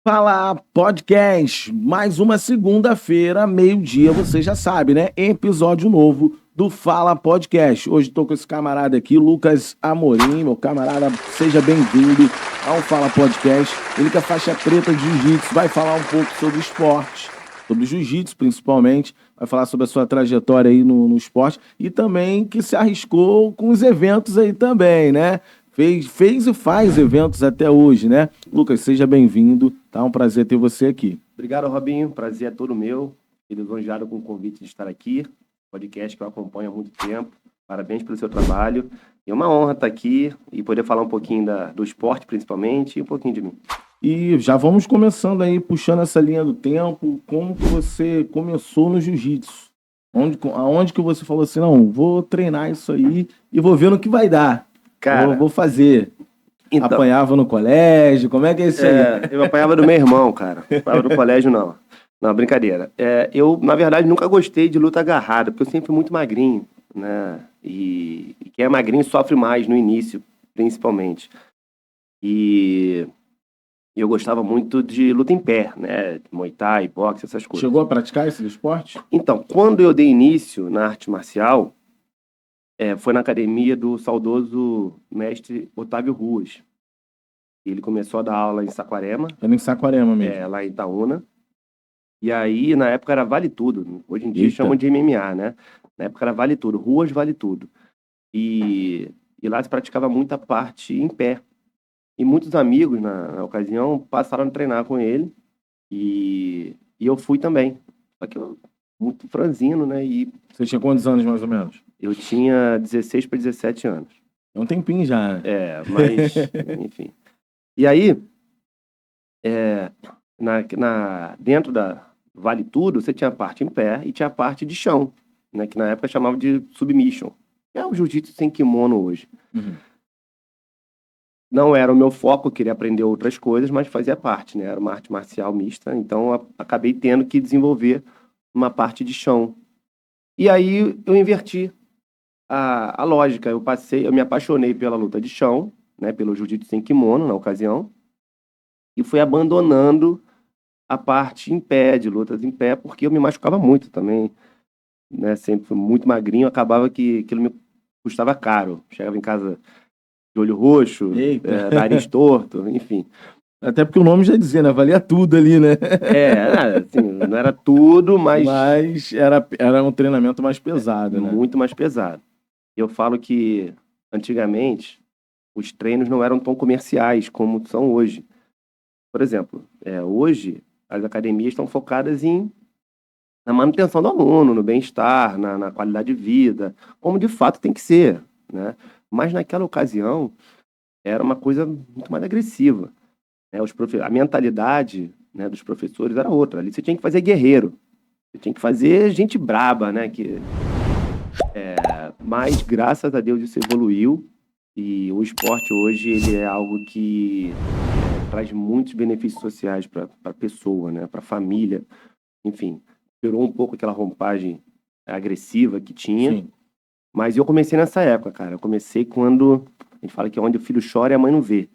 Fala Podcast, mais uma segunda-feira, meio-dia, você já sabe, né? Episódio novo do Fala Podcast. Hoje estou com esse camarada aqui, Lucas Amorim, meu camarada, seja bem-vindo ao Fala Podcast. Ele que é faixa preta de jiu-jitsu, vai falar um pouco sobre esporte, sobre jiu-jitsu principalmente, vai falar sobre a sua trajetória aí no esporte e também que se arriscou com os eventos aí também, né? Fez e faz eventos até hoje, né? Lucas, seja bem-vindo, tá? Um prazer ter você aqui. Obrigado, Robinho. Prazer é todo meu. E lisonjeado com o convite de estar aqui. Podcast que eu acompanho há muito tempo. Parabéns pelo seu trabalho. É uma honra estar aqui e poder falar um pouquinho do esporte, principalmente, e um pouquinho de mim. E já vamos começando aí, puxando essa linha do tempo. Como que você começou no jiu-jitsu? Aonde que você falou assim, não, vou treinar isso aí e vou ver no que vai dar. Cara, Vou fazer. então, Apanhava no colégio, como é que é isso aí? eu apanhava do meu irmão, cara. Não apanhava no colégio, não. Não, brincadeira. Eu, na verdade, nunca gostei de luta agarrada, porque eu sempre fui muito magrinho, né? E quem é magrinho sofre mais no início, principalmente. E eu gostava muito de luta em pé, né? Muay Thai, boxe, essas coisas. Chegou a praticar esse esporte? Então, quando eu dei início na arte marcial, foi na academia do saudoso mestre Otávio Ruas. Ele começou a dar aula em Saquarema, Era em Saquarema mesmo. lá em Itaúna. E aí, na época, era Vale Tudo. Hoje em dia Eita. chamam de MMA, né? Na época era Vale Tudo, Ruas Vale Tudo. E lá se praticava muita parte em pé. E muitos amigos, na ocasião, passaram a treinar com ele. E eu fui também. Só que eu, muito franzino, né? E Você tinha quantos anos, mais ou menos? eu tinha 16 para 17 anos. É um tempinho já, né? Mas, enfim. E aí, dentro da Vale Tudo, você tinha a parte em pé e tinha a parte de chão, né? Que na época chamava de submission. É o jiu-jitsu sem kimono hoje. Uhum. Não era o meu foco, eu queria aprender outras coisas, mas fazia parte, né? Era uma arte marcial mista, então acabei tendo que desenvolver uma parte de chão. E aí eu inverti a lógica. Eu me apaixonei pela luta de chão, né? Pelo jiu-jitsu sem kimono na ocasião, e fui abandonando a parte em pé, de lutas em pé, porque eu me machucava muito também, né? Sempre fui muito magrinho, acabava que aquilo me custava caro. Chegava em casa de olho roxo, Eita. nariz torto, enfim. Até porque o nome já dizia, né? Valia tudo ali, né? Assim, não era tudo, mas Mas era um treinamento mais pesado, né? muito mais pesado. Eu falo que, antigamente, os treinos não eram tão comerciais como são hoje. Por exemplo, hoje as academias estão focadas na manutenção do aluno, no bem-estar, na qualidade de vida, como de fato tem que ser, né? Mas naquela ocasião era uma coisa muito mais agressiva, né? A mentalidade, né, dos professores era outra. Ali você tinha que fazer guerreiro, você tinha que fazer gente braba, né? Mas graças a Deus isso evoluiu e o esporte hoje ele é algo que traz muitos benefícios sociais para a pessoa, né? Para a família, enfim, tirou um pouco aquela roupagem agressiva que tinha. Sim. Mas eu comecei nessa época, cara. Eu comecei quando a gente fala que onde o filho chora e a mãe não vê,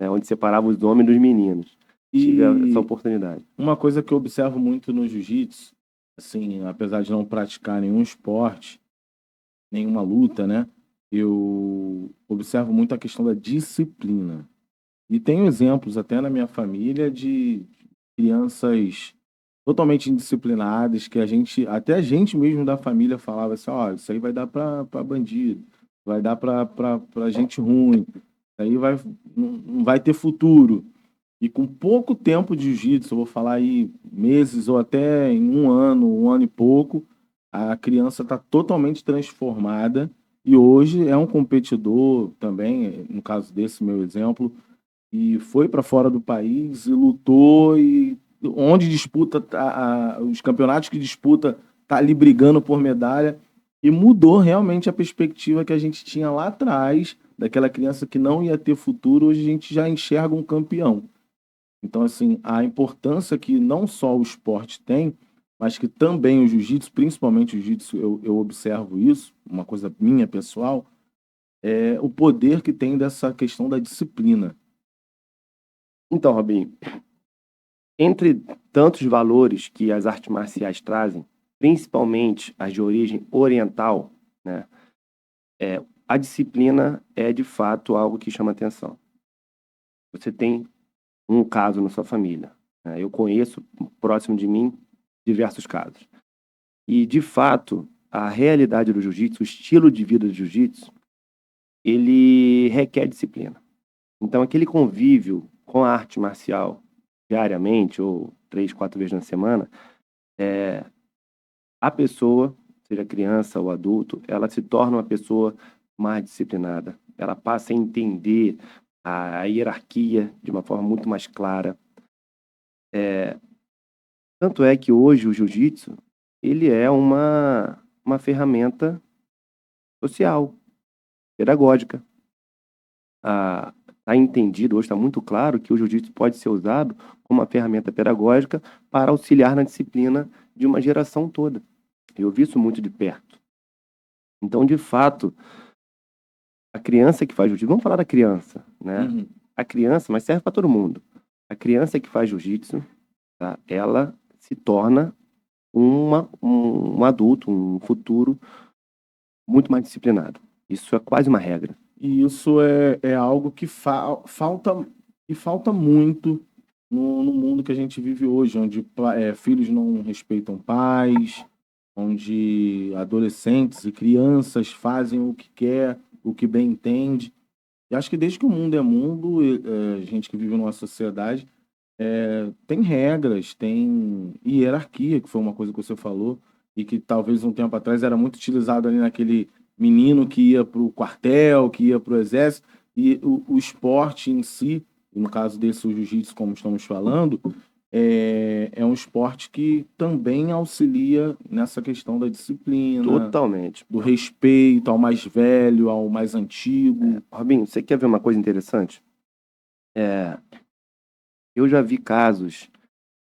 né? Onde separava os homens dos meninos. Tive essa oportunidade. Uma coisa que eu observo muito no jiu-jitsu, assim, apesar de não praticar nenhum esporte, nenhuma luta, né? Eu observo muito a questão da disciplina. E tenho exemplos até na minha família de crianças totalmente indisciplinadas, que até a gente mesmo da família falava assim, ó, isso aí vai dar para bandido, vai dar para gente ruim, isso aí não vai ter futuro. E com pouco tempo de jiu-jitsu, eu vou falar aí meses ou até em um ano e pouco, a criança está totalmente transformada e hoje é um competidor também, no caso desse meu exemplo, e foi para fora do país e lutou e onde disputa os campeonatos que disputa tá ali brigando por medalha e mudou realmente a perspectiva que a gente tinha lá atrás daquela criança que não ia ter futuro, hoje a gente já enxerga um campeão. Então, assim, a importância que não só o esporte tem, mas que também o jiu-jitsu, principalmente o jiu-jitsu, eu observo isso, uma coisa minha pessoal, é o poder que tem dessa questão da disciplina. Então, Robinho, Entre tantos valores que as artes marciais trazem, principalmente as de origem oriental, né, a disciplina é de fato algo que chama atenção. Você tem um caso na sua família, né? Eu conheço, próximo de mim, diversos casos. E, de fato, a realidade do jiu-jitsu, o estilo de vida do jiu-jitsu, ele requer disciplina. Então, aquele convívio com a arte marcial diariamente, ou 3, 4 vezes na semana, a pessoa, seja criança ou adulto, ela se torna uma pessoa mais disciplinada. Ela passa a entender a hierarquia de uma forma muito mais clara. Tanto é que hoje o jiu-jitsu, ele é uma ferramenta social, pedagógica. Está entendido, hoje está muito claro que o jiu-jitsu pode ser usado como uma ferramenta pedagógica para auxiliar na disciplina de uma geração toda. Eu vi isso muito de perto. Então, de fato, a criança que faz jiu-jitsu, vamos falar da criança, né? Uhum. A criança, mas serve para todo mundo. A criança que faz jiu-jitsu, tá? Ela se torna um adulto, um futuro muito mais disciplinado. Isso é quase uma regra. E isso é algo que falta muito no mundo que a gente vive hoje, onde filhos não respeitam pais, onde adolescentes e crianças fazem o que quer, o que bem entende. E acho que desde que o mundo é mundo, a gente que vive numa sociedade, tem regras, tem hierarquia, que foi uma coisa que você falou, e que talvez um tempo atrás era muito utilizado ali naquele menino que ia para o quartel, que ia para o exército, e o esporte em si, e no caso desse o jiu-jitsu, como estamos falando, é um esporte que também auxilia nessa questão da disciplina, Totalmente. do respeito ao mais velho, ao mais antigo. Robinho, você quer ver uma coisa interessante? Eu já vi casos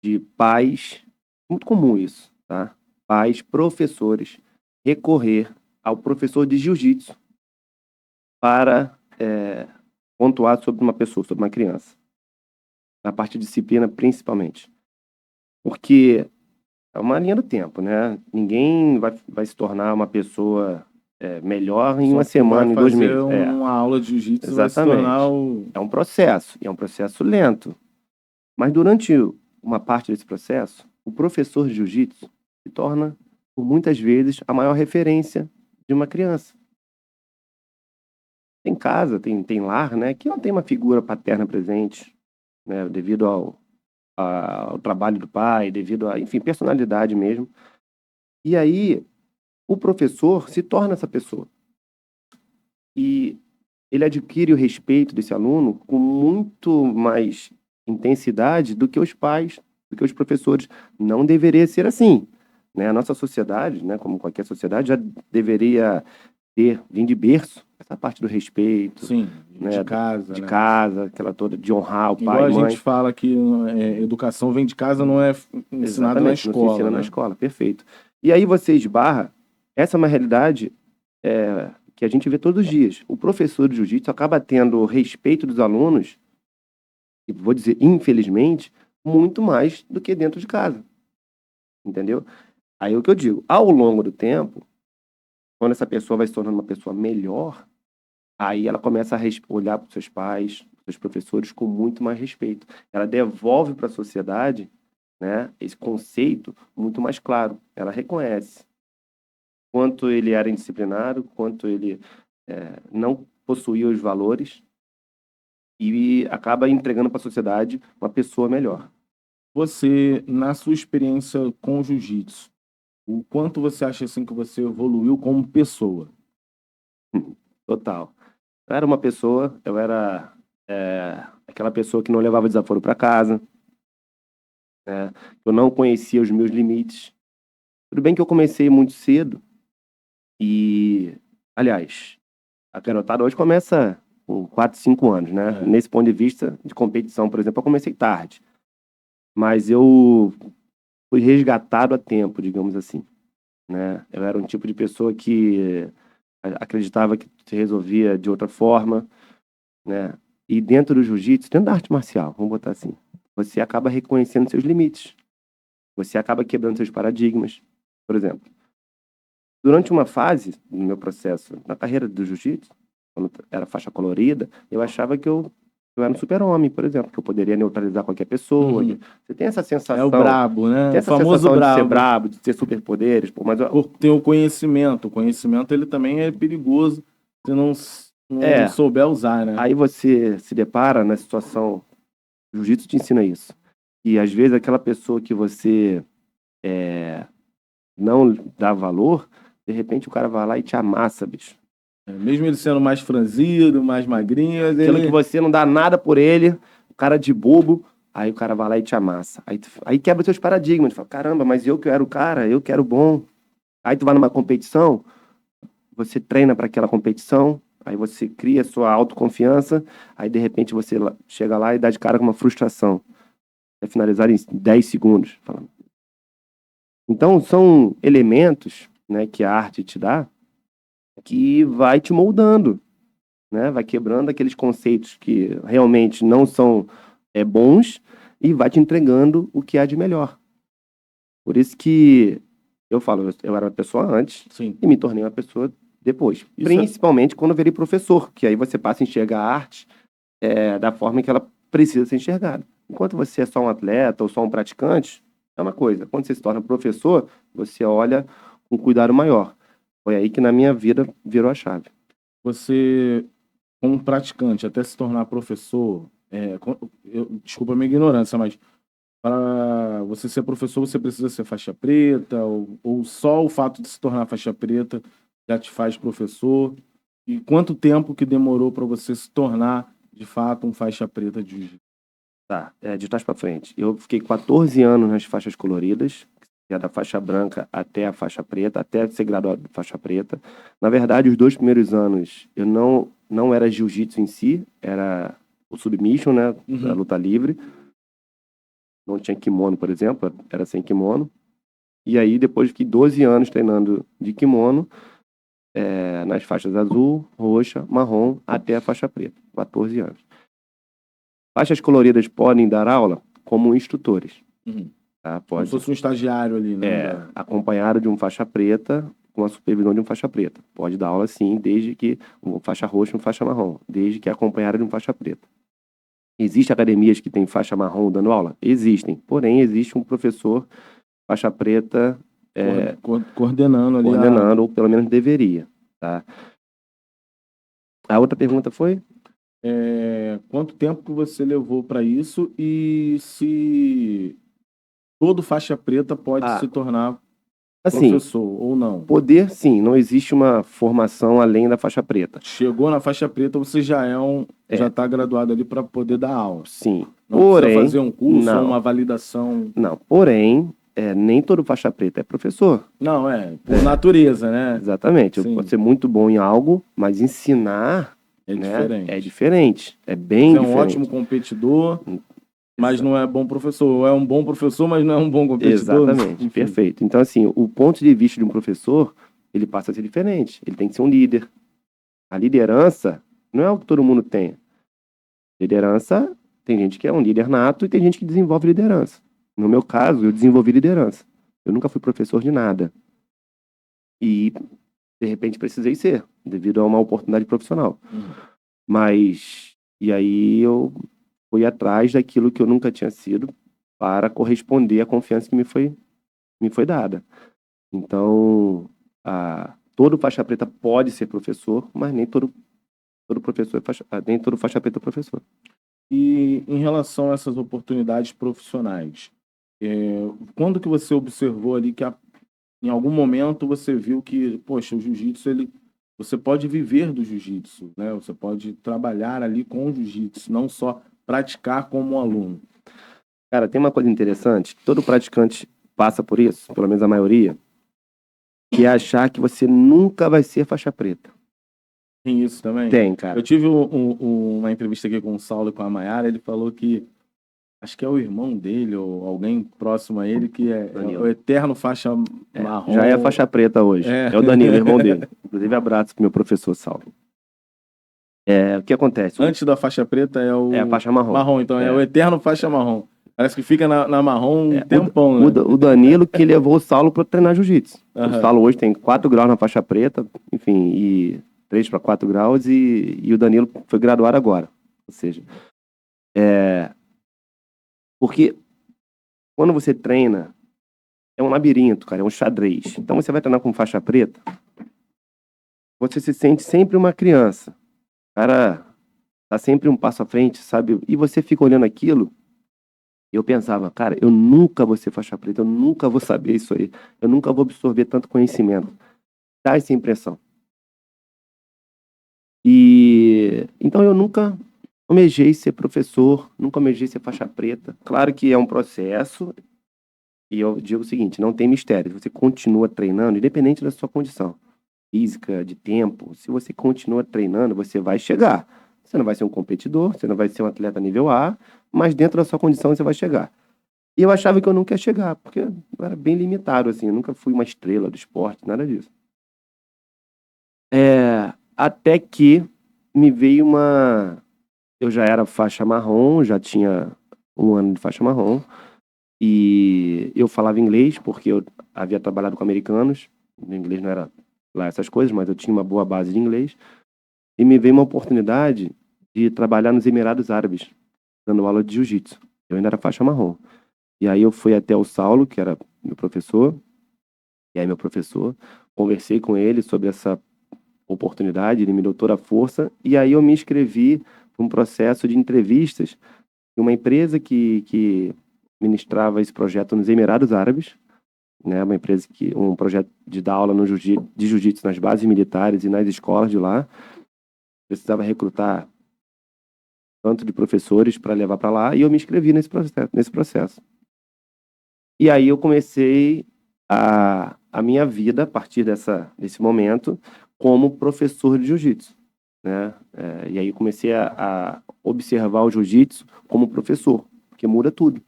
de pais, muito comum isso, tá? Pais, professores, recorrer ao professor de jiu-jitsu para pontuar sobre uma pessoa, sobre uma criança. Na parte de disciplina, principalmente. Porque é uma linha do tempo, né? Ninguém vai se tornar uma pessoa melhor em Só uma que vai semana, em 2 fazer meses. uma aula de jiu-jitsu vai se Exatamente. tornar o... É um processo, e é um processo lento. Mas durante uma parte desse processo, o professor de jiu-jitsu se torna, por muitas vezes, a maior referência de uma criança. Tem casa, tem lar, né, que não tem uma figura paterna presente, né, devido ao trabalho do pai, devido a, enfim, personalidade mesmo. E aí, o professor se torna essa pessoa. E ele adquire o respeito desse aluno com muito mais intensidade do que os pais, do que os professores. Não deveria ser assim, né? A nossa sociedade, né, como qualquer sociedade, já deveria vir de berço essa parte do respeito, Sim, né, de casa, de né? casa, aquela toda de honrar o Igual pai a e mãe. gente fala que educação vem de casa, não é ensinada na Exatamente, não se ensina escola, na né? escola, perfeito. E aí você esbarra, essa é uma realidade que a gente vê todos os dias. O professor de jiu-jitsu acaba tendo o respeito dos alunos, e vou dizer, infelizmente, muito mais do que dentro de casa. Entendeu? Aí é o que eu digo, ao longo do tempo, quando essa pessoa vai se tornando uma pessoa melhor, aí ela começa a olhar para os seus pais, para os seus professores com muito mais respeito. Ela devolve para a sociedade, né, esse conceito muito mais claro. Ela reconhece quanto ele era indisciplinado, quanto ele não possuía os valores e acaba entregando para a sociedade uma pessoa melhor. Você, na sua experiência com o jiu-jitsu, o quanto você acha assim que você evoluiu como pessoa? Total. Eu era aquela pessoa que não levava desaforo para casa, né? Eu não conhecia os meus limites. Tudo bem que eu comecei muito cedo e, aliás, a garotada hoje começa com 4, 5 anos, né? Nesse ponto de vista de competição, por exemplo, eu comecei tarde. Mas eu fui resgatado a tempo, digamos assim, né? Eu era um tipo de pessoa que acreditava que se resolvia de outra forma, né? E dentro do jiu-jitsu, dentro da arte marcial, vamos botar assim, você acaba reconhecendo seus limites. Você acaba quebrando seus paradigmas. Por exemplo, durante uma fase do meu processo na carreira do jiu-jitsu, quando era faixa colorida, eu achava que eu era um super-homem, por exemplo, que eu poderia neutralizar qualquer pessoa. Uhum. Você tem essa sensação... É o brabo, né? Tem O essa famoso sensação de ser brabo. brabo, de ter superpoderes, pô, mas Por ter o conhecimento. O conhecimento, ele também é perigoso se não souber usar, né? aí você se depara na situação... O jiu-jitsu te ensina isso. E às vezes aquela pessoa que você não dá valor, de repente o cara vai lá e te amassa, bicho. Mesmo ele sendo mais franzido, mais magrinho, Sendo que você não dá nada por ele, o cara de bobo, aí o cara vai lá e te amassa. Aí quebra seus paradigmas. Tu fala, caramba, mas eu que era o cara, eu que era o bom. Aí tu vai numa competição, você treina para aquela competição, aí você cria sua autoconfiança, aí de repente você chega lá e dá de cara com uma frustração. É finalizar em 10 segundos. Então são elementos, né, que a arte te dá, que vai te moldando, né? Vai quebrando aqueles conceitos que realmente não são bons e vai te entregando o que há de melhor. Por isso que eu falo, eu era uma pessoa antes Sim. e me tornei uma pessoa depois. Principalmente quando eu virei professor, que aí você passa a enxergar a arte da forma que ela precisa ser enxergada. Enquanto você é só um atleta ou só um praticante, é uma coisa. Quando você se torna professor, você olha com cuidado maior. Foi aí que na minha vida virou a chave. Você, como praticante, até se tornar professor, desculpa a minha ignorância, mas para você ser professor, você precisa ser faixa preta, ou só o fato de se tornar faixa preta já te faz professor? E quanto tempo que demorou para você se tornar, de fato, um faixa preta de jiu-jitsu? Tá, de trás para frente. Eu fiquei 14 anos nas faixas coloridas, que é da faixa branca até a faixa preta, até ser graduado de faixa preta. Na verdade, os 2 primeiros anos eu não era jiu-jitsu em si, era o submission, né, a luta livre. Não tinha kimono, por exemplo, era sem kimono. E aí depois fiquei 12 anos treinando de kimono, nas faixas azul, roxa, marrom, até a faixa preta, 14 anos. Faixas coloridas podem dar aula como instrutores. Tá? Como se fosse um estagiário ali, né? Acompanhado de um faixa preta, com a supervisão de um faixa preta. Pode dar aula sim, desde que um faixa roxa e um faixa marrom, desde que acompanhado de um faixa preta. Existem academias que têm faixa marrom dando aula? Existem. Porém, existe um professor faixa preta coordenando ali. Ou pelo menos deveria. Tá? A outra pergunta foi? Quanto tempo que você levou para isso e se todo faixa preta pode se tornar professor ou não? Poder, sim. Não existe uma formação além da faixa preta. Chegou na faixa preta, você já já está graduado ali para poder dar aula. Sim. Não precisa fazer um curso ou uma validação. Não, porém, nem todo faixa preta é professor. Não, por natureza, né? Exatamente. Eu posso ser muito bom em algo, mas ensinar diferente. É diferente. É bem diferente. Você é um ótimo competidor, mas não é bom professor. Ou é um bom professor, mas não é um bom competidor. Exatamente, perfeito. Então, assim, o ponto de vista de um professor, ele passa a ser diferente. Ele tem que ser um líder. A liderança não é o que todo mundo tem. Liderança, tem gente que é um líder nato e tem gente que desenvolve liderança. No meu caso, eu desenvolvi liderança. Eu nunca fui professor de nada. E, de repente, precisei ser, devido a uma oportunidade profissional. Mas, e aí eu fui atrás daquilo que eu nunca tinha sido para corresponder à confiança que me foi dada. Então, todo faixa preta pode ser professor, mas nem todo professor nem todo faixa preta é professor. E em relação a essas oportunidades profissionais, quando que você observou ali que em algum momento você viu que, poxa, o jiu-jitsu, você pode viver do jiu-jitsu, né? Você pode trabalhar ali com o jiu-jitsu, não só praticar como aluno. Cara, tem uma coisa interessante, todo praticante passa por isso, pelo menos a maioria, que é achar que você nunca vai ser faixa preta. Tem isso também? Tem, cara. Eu tive uma entrevista aqui com o Saulo e com a Mayara, ele falou que, acho que é o irmão dele, ou alguém próximo a ele, que é o eterno faixa marrom. Já é faixa preta hoje. É o Danilo, irmão dele. Inclusive, abraço pro meu professor Saulo. O que acontece? Antes da faixa preta é a faixa marrom. Então é o eterno faixa marrom. Parece que fica na marrom um É, tempão, né? o Danilo que levou o Saulo para treinar jiu-jitsu. Aham. O Saulo hoje tem 4 graus na faixa preta, enfim, e 3 para 4 graus, e o Danilo foi graduar agora. Ou seja, porque quando você treina, é um labirinto, cara, é um xadrez. Então você vai treinar com faixa preta, você se sente sempre uma criança. O cara tá sempre um passo à frente, sabe? E você fica olhando aquilo. Eu pensava, cara, eu nunca vou ser faixa preta, eu nunca vou saber isso aí, eu nunca vou absorver tanto conhecimento. Dá essa impressão. E então eu nunca almejei ser professor, nunca almejei ser faixa preta. Claro que é um processo, e eu digo o seguinte, não tem mistério, você continua treinando, independente da sua condição física, de tempo, se você continua treinando, você vai chegar. Você não vai ser um competidor, você não vai ser um atleta nível A, mas dentro da sua condição você vai chegar. E eu achava que eu nunca ia chegar, porque eu era bem limitado, assim, eu nunca fui uma estrela do esporte, nada disso. Até que me veio uma... Eu já era faixa marrom, já tinha 1 ano de faixa marrom, e eu falava inglês, porque eu havia trabalhado com americanos, meu inglês não era lá essas coisas, mas eu tinha uma boa base de inglês, e me veio uma oportunidade de trabalhar nos Emirados Árabes, dando aula de jiu-jitsu. Eu ainda era faixa marrom. E aí eu fui até o Saulo, que era meu professor, e aí meu professor, conversei com ele sobre essa oportunidade, ele me deu toda a força, e aí eu me inscrevi para um processo de entrevistas de uma empresa que ministrava esse projeto nos Emirados Árabes, né, uma empresa um projeto de dar aula de jiu-jitsu nas bases militares e nas escolas de lá. Precisava recrutar tanto de professores para levar para lá, e eu me inscrevi nesse processo. E aí eu comecei a minha vida, a partir desse momento, como professor de jiu-jitsu, né? E aí eu comecei a observar o jiu-jitsu como professor, porque muda tudo.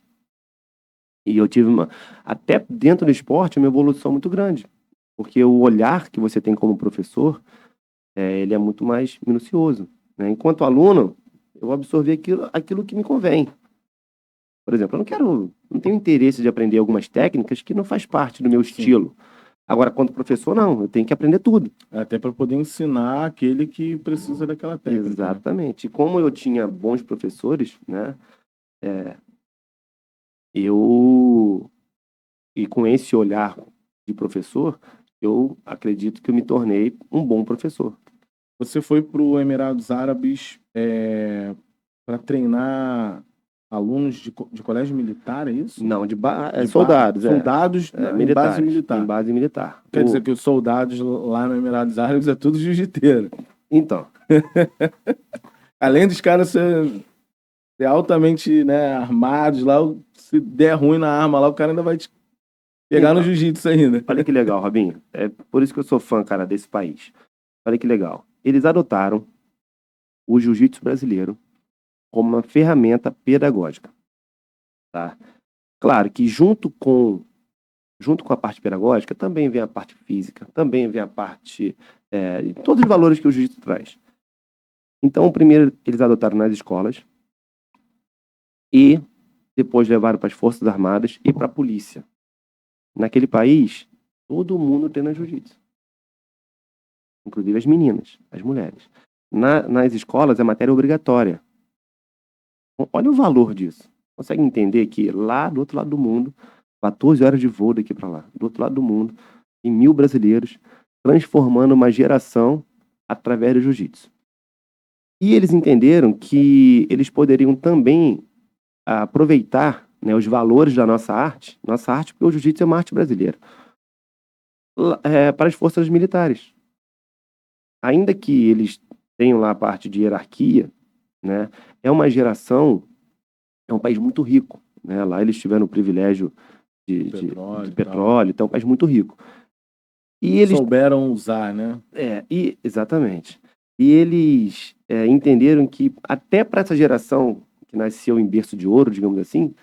E eu tive até dentro do esporte, uma evolução muito grande, porque o olhar que você tem como professor, ele é muito mais minucioso, né? Enquanto aluno, eu absorvi aquilo que me convém. Por exemplo, não tenho interesse de aprender algumas técnicas que não faz parte do meu estilo. Agora, quando professor, não, eu tenho que aprender tudo. Até para poder ensinar aquele que precisa daquela técnica. Exatamente. E como eu tinha bons professores, né, e com esse olhar de professor, eu acredito que eu me tornei um bom professor. Você foi para os Emirados Árabes para treinar alunos de colégio militar, é isso? Não, soldados. Soldados em base militar. Em base militar. Quer dizer que os soldados lá no Emirados Árabes é tudo jiu-jiteiro. Então. Além dos caras ser altamente, né, armados lá, se der ruim na arma lá, o cara ainda vai te pegar no jiu-jitsu ainda. Olha que legal, Robinho. É por isso que eu sou fã, cara, desse país. Olha que legal. Eles adotaram o jiu-jitsu brasileiro como uma ferramenta pedagógica, tá? Claro que junto com a parte pedagógica também vem a parte física, também vem a parte... todos os valores que o jiu-jitsu traz. Então, primeiro eles adotaram nas escolas e depois levaram para as Forças Armadas e para a polícia. Naquele país, todo mundo treina jiu-jitsu. Inclusive as meninas, as mulheres. Nas escolas é matéria obrigatória. Olha o valor disso. Consegue entender que lá do outro lado do mundo, 14 horas de voo daqui para lá, do outro lado do mundo, tem 1.000 brasileiros transformando uma geração através do jiu-jitsu. E eles entenderam que eles poderiam também aproveitar, né, os valores da nossa arte, porque o jiu-jitsu é uma arte brasileira, para as forças militares. Ainda que eles tenham lá a parte de hierarquia, né, é uma geração, é um país muito rico, né? Lá eles tiveram o privilégio de petróleo, então é um país muito rico. E eles souberam usar, né? Exatamente. E eles entenderam que até para essa geração que nasceu em berço de ouro, digamos assim,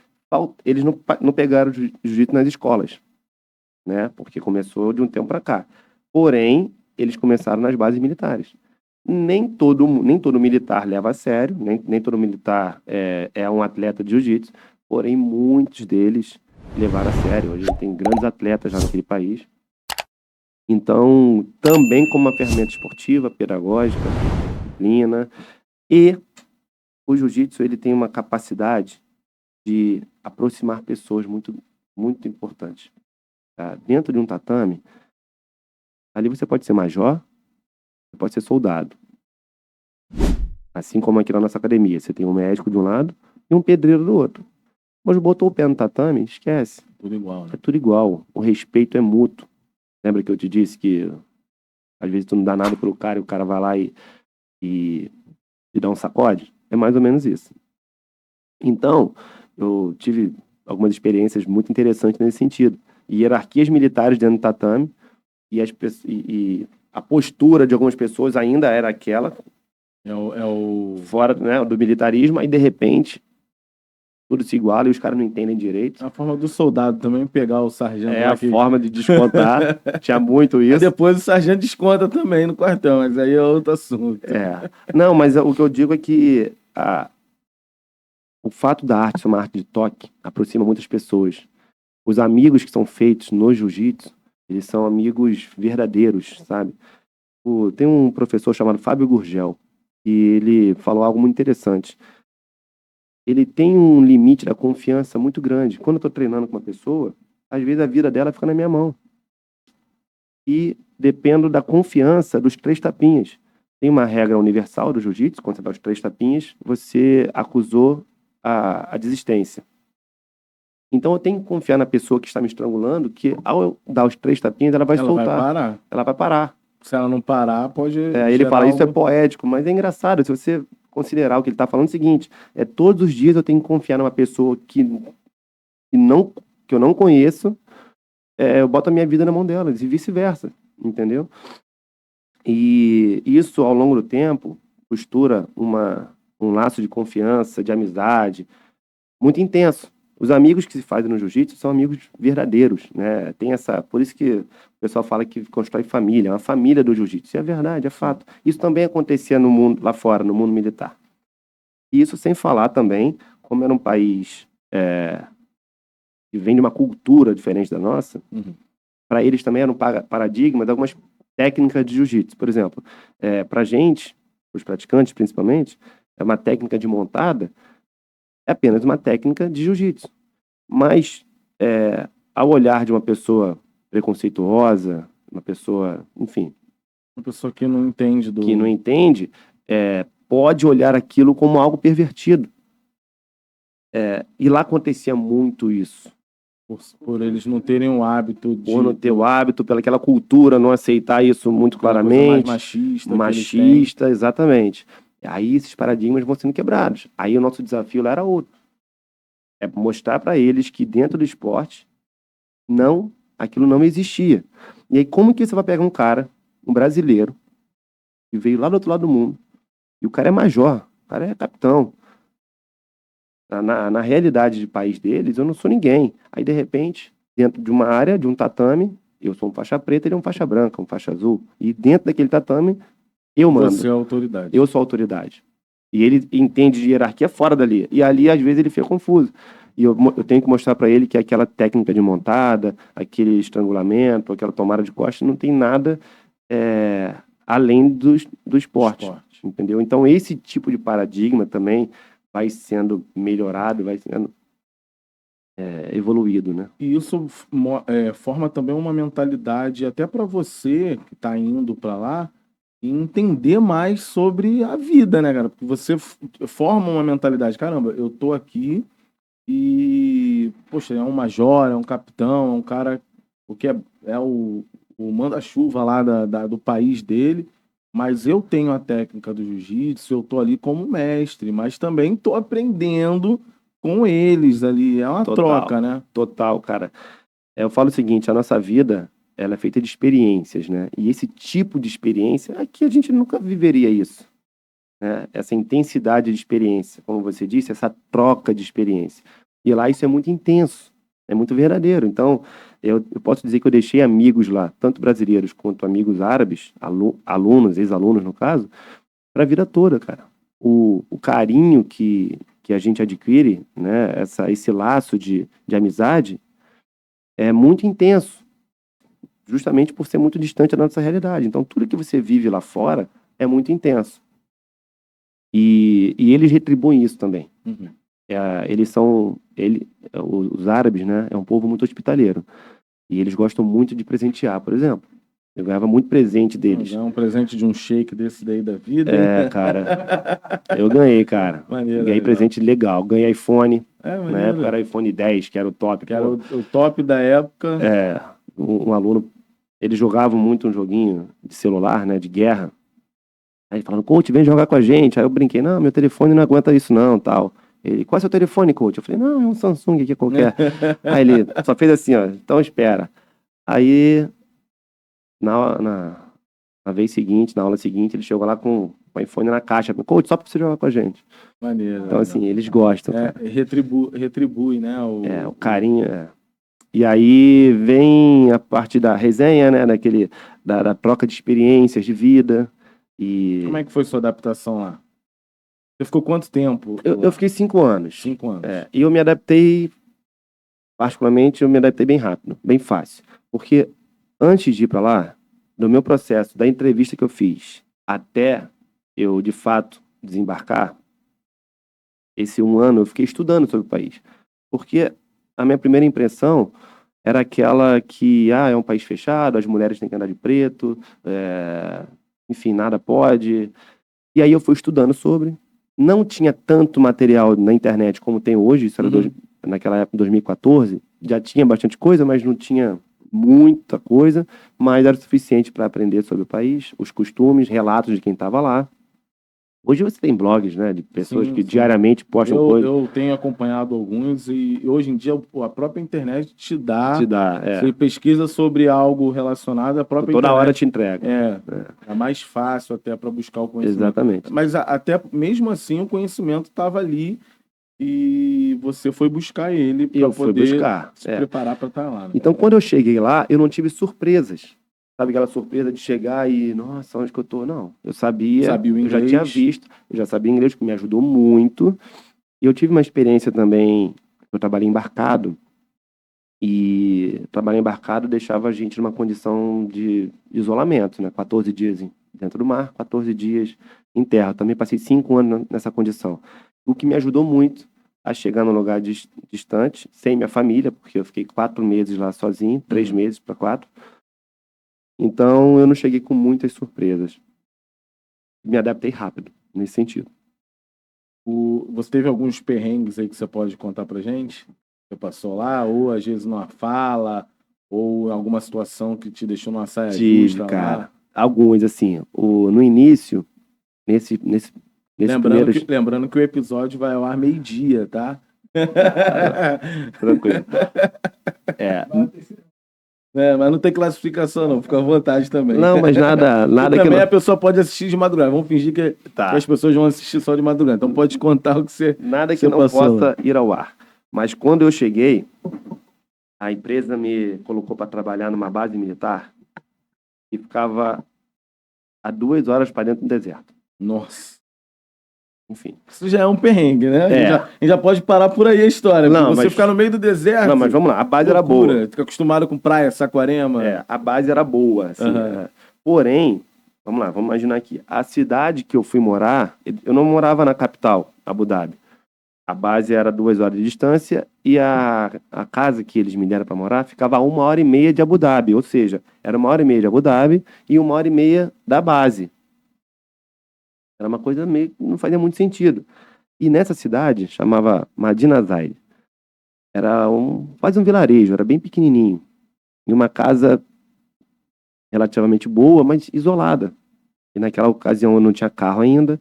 eles não pegaram jiu-jitsu nas escolas, né? Porque começou de um tempo para cá. Porém, eles começaram nas bases militares. Nem todo militar leva a sério, nem todo militar é um atleta de jiu-jitsu, porém muitos deles levaram a sério. Hoje tem grandes atletas já naquele país. Então, também como uma ferramenta esportiva, pedagógica, disciplina. E o jiu-jitsu, ele tem uma capacidade de aproximar pessoas muito, muito importante. Tá? Dentro de um tatame, ali você pode ser major, você pode ser soldado. Assim como aqui na nossa academia, você tem um médico de um lado e um pedreiro do outro. Mas botou o pé no tatame, esquece. Tudo igual, né? É tudo igual. O respeito é mútuo. Lembra que eu te disse que às vezes tu não dá nada pelo cara e o cara vai lá e dá um sacode? É mais ou menos isso. Então, eu tive algumas experiências muito interessantes nesse sentido. Hierarquias militares dentro do tatame e a postura de algumas pessoas ainda era aquela, fora, né, do militarismo, aí de repente tudo se iguala e os caras não entendem direito. A forma do soldado também pegar o sargento. É a forma de descontar. Tinha muito isso. Aí depois o sargento desconta também no quartão, mas aí é outro assunto. Não, mas o que eu digo é que o fato da arte ser uma arte de toque aproxima muitas pessoas. Os amigos que são feitos no jiu-jitsu, eles são amigos verdadeiros, sabe? Tem um professor chamado Fábio Gurgel, e ele falou algo muito interessante. Ele tem um limite da confiança muito grande. Quando eu estou treinando com uma pessoa, às vezes a vida dela fica na minha mão. E dependo da confiança dos 3 tapinhas. Tem uma regra universal do jiu-jitsu, quando você dá os 3 tapinhas, você acusou a desistência. Então eu tenho que confiar na pessoa que está me estrangulando, que ao eu dar os 3 tapinhas, ela vai soltar. Vai parar. Ela vai parar. Se ela não parar, pode... Ele fala, isso é poético, mas é engraçado. Se você considerar o que ele está falando, é o seguinte, todos os dias eu tenho que confiar numa pessoa que eu não conheço, eu boto a minha vida na mão delas, e vice-versa, entendeu? E isso, ao longo do tempo, costura um laço de confiança, de amizade, muito intenso. Os amigos que se fazem no jiu-jitsu são amigos verdadeiros, né? Por isso que o pessoal fala que constrói família, é uma família do jiu-jitsu. E é verdade, é fato. Isso também acontecia no mundo, lá fora, no mundo militar. E isso sem falar também, como era um país que vem de uma cultura diferente da nossa, para eles também era um paradigma de algumas técnicas de jiu-jitsu. Por exemplo, para a gente, os praticantes principalmente, é uma técnica de montada, é apenas uma técnica de jiu-jitsu. Mas, ao olhar de uma pessoa preconceituosa, uma pessoa, enfim... Uma pessoa que não entende Que não entende, pode olhar aquilo como algo pervertido. E lá acontecia muito isso. Por eles não terem o hábito de... Por não ter o hábito, pelaquela cultura, não aceitar isso muito claramente. Mais machista, exatamente. Aí esses paradigmas vão sendo quebrados. Aí o nosso desafio lá era outro. É mostrar para eles que dentro do esporte, aquilo não existia. E aí como que você vai pegar um cara, um brasileiro, que veio lá do outro lado do mundo, e o cara é major, o cara é capitão. Na realidade do país deles, eu não sou ninguém. Aí, de repente, dentro de uma área, de um tatame, eu sou um faixa preta, ele é um faixa branca, um faixa azul. E dentro daquele tatame, eu mando. Você é a autoridade. Eu sou a autoridade. E ele entende de hierarquia fora dali. E ali, às vezes, ele fica confuso. E eu tenho que mostrar para ele que aquela técnica de montada, aquele estrangulamento, aquela tomada de costas, não tem nada além do esporte. Entendeu? Então, esse tipo de paradigma também vai sendo melhorado, vai sendo evoluído, né? E isso forma também uma mentalidade até para você que está indo para lá entender mais sobre a vida, né, cara? Porque você forma uma mentalidade, caramba, eu tô aqui e, poxa, é um major, é um capitão, é um cara, o que é o manda-chuva lá do país dele. Mas eu tenho a técnica do jiu-jitsu, eu tô ali como mestre, mas também tô aprendendo com eles ali. É uma troca, né? Total, cara. Eu falo o seguinte, a nossa vida, ela é feita de experiências, né? E esse tipo de experiência, aqui a gente nunca viveria isso, né? Essa intensidade de experiência, como você disse, essa troca de experiência. E lá isso é muito intenso, é muito verdadeiro. Então, eu posso dizer que eu deixei amigos lá, tanto brasileiros quanto amigos árabes, alunos, ex-alunos no caso, para a vida toda, cara. O carinho que que a gente adquire, né, esse laço de amizade, é muito intenso, justamente por ser muito distante da nossa realidade. Então, tudo que você vive lá fora é muito intenso. E eles retribuem isso também. Uhum. Os árabes, né, é um povo muito hospitaleiro. E eles gostam muito de presentear, por exemplo. Eu ganhava muito presente deles. Ganhar um presente de um shake desse daí da vida. É, cara. Eu ganhei, cara. Maneiro, Ganhei presente legal. Ganhei iPhone. maneiro. Na época era iPhone 10, que era o top. Que era o top da época. É, um aluno, eles jogavam muito um joguinho de celular, né, de guerra. Aí falando, coach, vem jogar com a gente. Aí eu brinquei, não, meu telefone não aguenta isso não, tal. Ele, qual é o seu telefone, coach? Eu falei, não, é um Samsung aqui qualquer. Aí ele só fez assim, ó, então espera. Aí, na vez seguinte, na aula seguinte, ele chegou lá com o iPhone na caixa. Coach, só pra você jogar com a gente. Maneiro. Então, assim, eles gostam. Retribui, né? O carinho. E aí vem a parte da resenha, né? Da troca de experiências de vida. E como é que foi sua adaptação lá? Você ficou quanto tempo? Eu fiquei 5 anos. 5 anos. E eu me adaptei, particularmente, bem rápido, bem fácil. Porque antes de ir para lá, no meu processo da entrevista que eu fiz até eu, de fato, desembarcar, esse 1 ano eu fiquei estudando sobre o país. Porque a minha primeira impressão era aquela que, é um país fechado, as mulheres têm que andar de preto, enfim, nada pode. E aí eu fui estudando sobre. Não tinha tanto material na internet como tem hoje, isso era naquela época, 2014. Já tinha bastante coisa, mas não tinha muita coisa, mas era o suficiente para aprender sobre o país, os costumes, relatos de quem estava lá. Hoje você tem blogs, né, de pessoas que diariamente postam coisas. Eu tenho acompanhado alguns e hoje em dia a própria internet te dá. Você pesquisa sobre algo relacionado, a própria toda internet hora te entrega. É mais fácil até para buscar o conhecimento. Exatamente. Mas até mesmo assim o conhecimento estava ali e você foi buscar ele para poder se preparar para estar lá. Né? Então, quando eu cheguei lá, eu não tive surpresas. Sabe aquela surpresa de chegar e, nossa, onde que eu tô? Não, eu sabia o inglês. Eu já tinha visto, eu já sabia inglês, que me ajudou muito. E eu tive uma experiência também, eu trabalhei embarcado, e trabalhar embarcado deixava a gente numa condição de isolamento, né? 14 dias dentro do mar, 14 dias em terra. Eu também passei 5 anos nessa condição. O que me ajudou muito a chegar num lugar distante, sem minha família, porque eu fiquei 4 meses lá sozinho, 3 meses para 4. Então, eu não cheguei com muitas surpresas. Me adaptei rápido, nesse sentido. Você teve alguns perrengues aí que você pode contar pra gente? Você passou lá, ou às vezes numa fala, ou alguma situação que te deixou numa saia justa cara, lá? Alguns, assim. No início, nesse lembrando que o episódio vai ao ar 12h, tá? Tranquilo. Mas não tem classificação, não. Fica à vontade também. Não, mas nada que também a pessoa pode assistir de madrugada. Vamos fingir que as pessoas vão assistir só de madrugada. Então pode contar o que você nada que não possa ir ao ar. Mas quando eu cheguei, a empresa me colocou para trabalhar numa base militar e ficava a 2 horas para dentro do deserto. Nossa. Enfim. Isso já é um perrengue, né? A gente já pode parar por aí a história. Não, você ficar no meio do deserto... Não, mas vamos lá. A base era boa. Fica acostumado com praia, Saquarema. A base era boa. Assim, Porém, vamos lá, vamos imaginar aqui. A cidade que eu fui morar, eu não morava na capital, Abu Dhabi. A base era 2 horas de distância e a casa que eles me deram para morar ficava a 1h30 de Abu Dhabi. Ou seja, era 1h30 de Abu Dhabi e 1h30 da base. Era uma coisa meio que não fazia muito sentido. E nessa cidade, chamava Madinah Zaid, era quase um vilarejo, era bem pequenininho. E uma casa relativamente boa, mas isolada. E naquela ocasião eu não tinha carro ainda.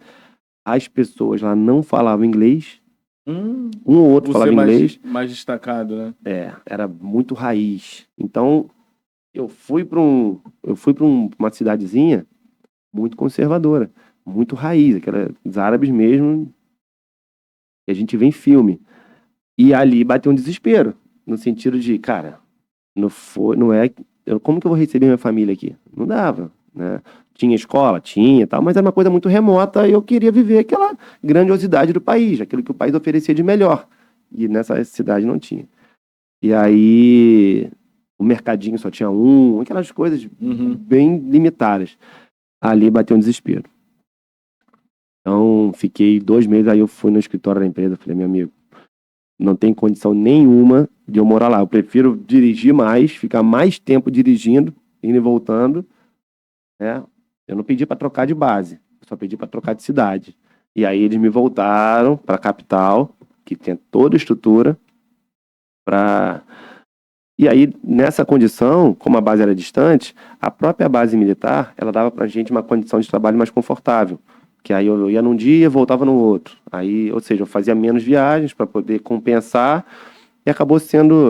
As pessoas lá não falavam inglês. Um ou outro falava inglês. Mais destacado, né? Era muito raiz. Então, eu fui para uma cidadezinha muito conservadora. Muito raiz, aqueles árabes mesmo, que a gente vê em filme. E ali bateu um desespero, no sentido de, cara, como que eu vou receber minha família aqui? Não dava. né? Tinha escola? Tinha, tal, mas era uma coisa muito remota e eu queria viver aquela grandiosidade do país, aquilo que o país oferecia de melhor. E nessa cidade não tinha. E aí o mercadinho só tinha aquelas coisas bem limitadas. Ali bateu um desespero. Então, fiquei 2 meses, aí eu fui no escritório da empresa, falei, meu amigo, não tem condição nenhuma de eu morar lá. Eu prefiro dirigir mais, ficar mais tempo dirigindo, indo e voltando, né? Eu não pedi para trocar de base, eu só pedi para trocar de cidade. E aí eles me voltaram para a capital, que tinha toda a estrutura, para... E aí, nessa condição, como a base era distante, a própria base militar, ela dava pra gente uma condição de trabalho mais confortável. Que aí eu ia num dia e voltava no outro. Aí, ou seja, eu fazia menos viagens para poder compensar e acabou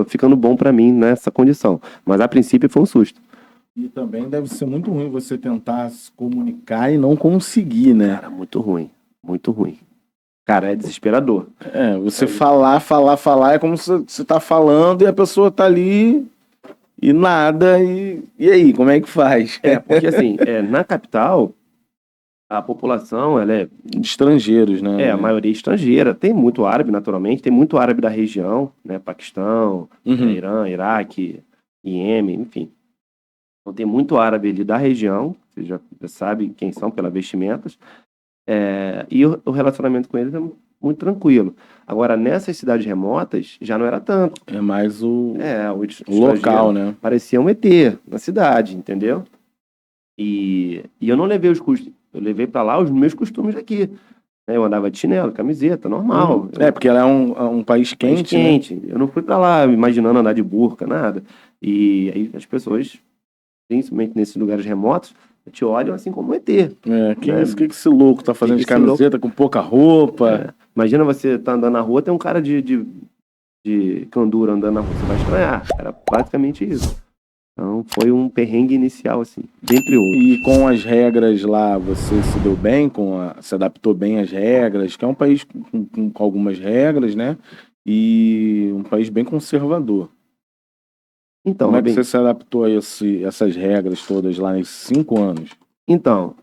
ficando bom para mim nessa condição. Mas a princípio foi um susto. E também deve ser muito ruim você tentar se comunicar e não conseguir, né? Cara, muito ruim. Muito ruim. Cara, é desesperador. Você falar, é como se você tá falando e a pessoa tá ali e nada. E aí, como é que faz? Porque assim, na capital, a população, ela é De estrangeiros, né? a maioria estrangeira. Tem muito árabe, naturalmente. Tem muito árabe da região, né? Paquistão, Irã, Iraque, Iêmen, enfim. Então tem muito árabe ali da região. Você já sabe quem são pelas vestimentas. E o relacionamento com eles é muito tranquilo. Agora, nessas cidades remotas, já não era tanto. É mais o local, né? Parecia um ET na cidade, entendeu? E eu não levei eu levei pra lá os meus costumes daqui. Eu andava de chinelo, camiseta, normal. Porque ela é um país quente, né? Eu não fui pra lá imaginando andar de burca, nada. E aí as pessoas, principalmente nesses lugares remotos, te olham assim como um ET. Isso? O que esse louco tá fazendo de camiseta com pouca roupa? Imagina você tá andando na rua, tem um cara de candura andando na rua, você vai estranhar. Era basicamente isso. Então foi um perrengue inicial, assim, dentre outros. E com as regras lá, você se deu bem, se adaptou bem às regras, que é um país com algumas regras, né? E um país bem conservador. Então, como é que você se adaptou a essas regras todas lá nesses 5 anos? Então,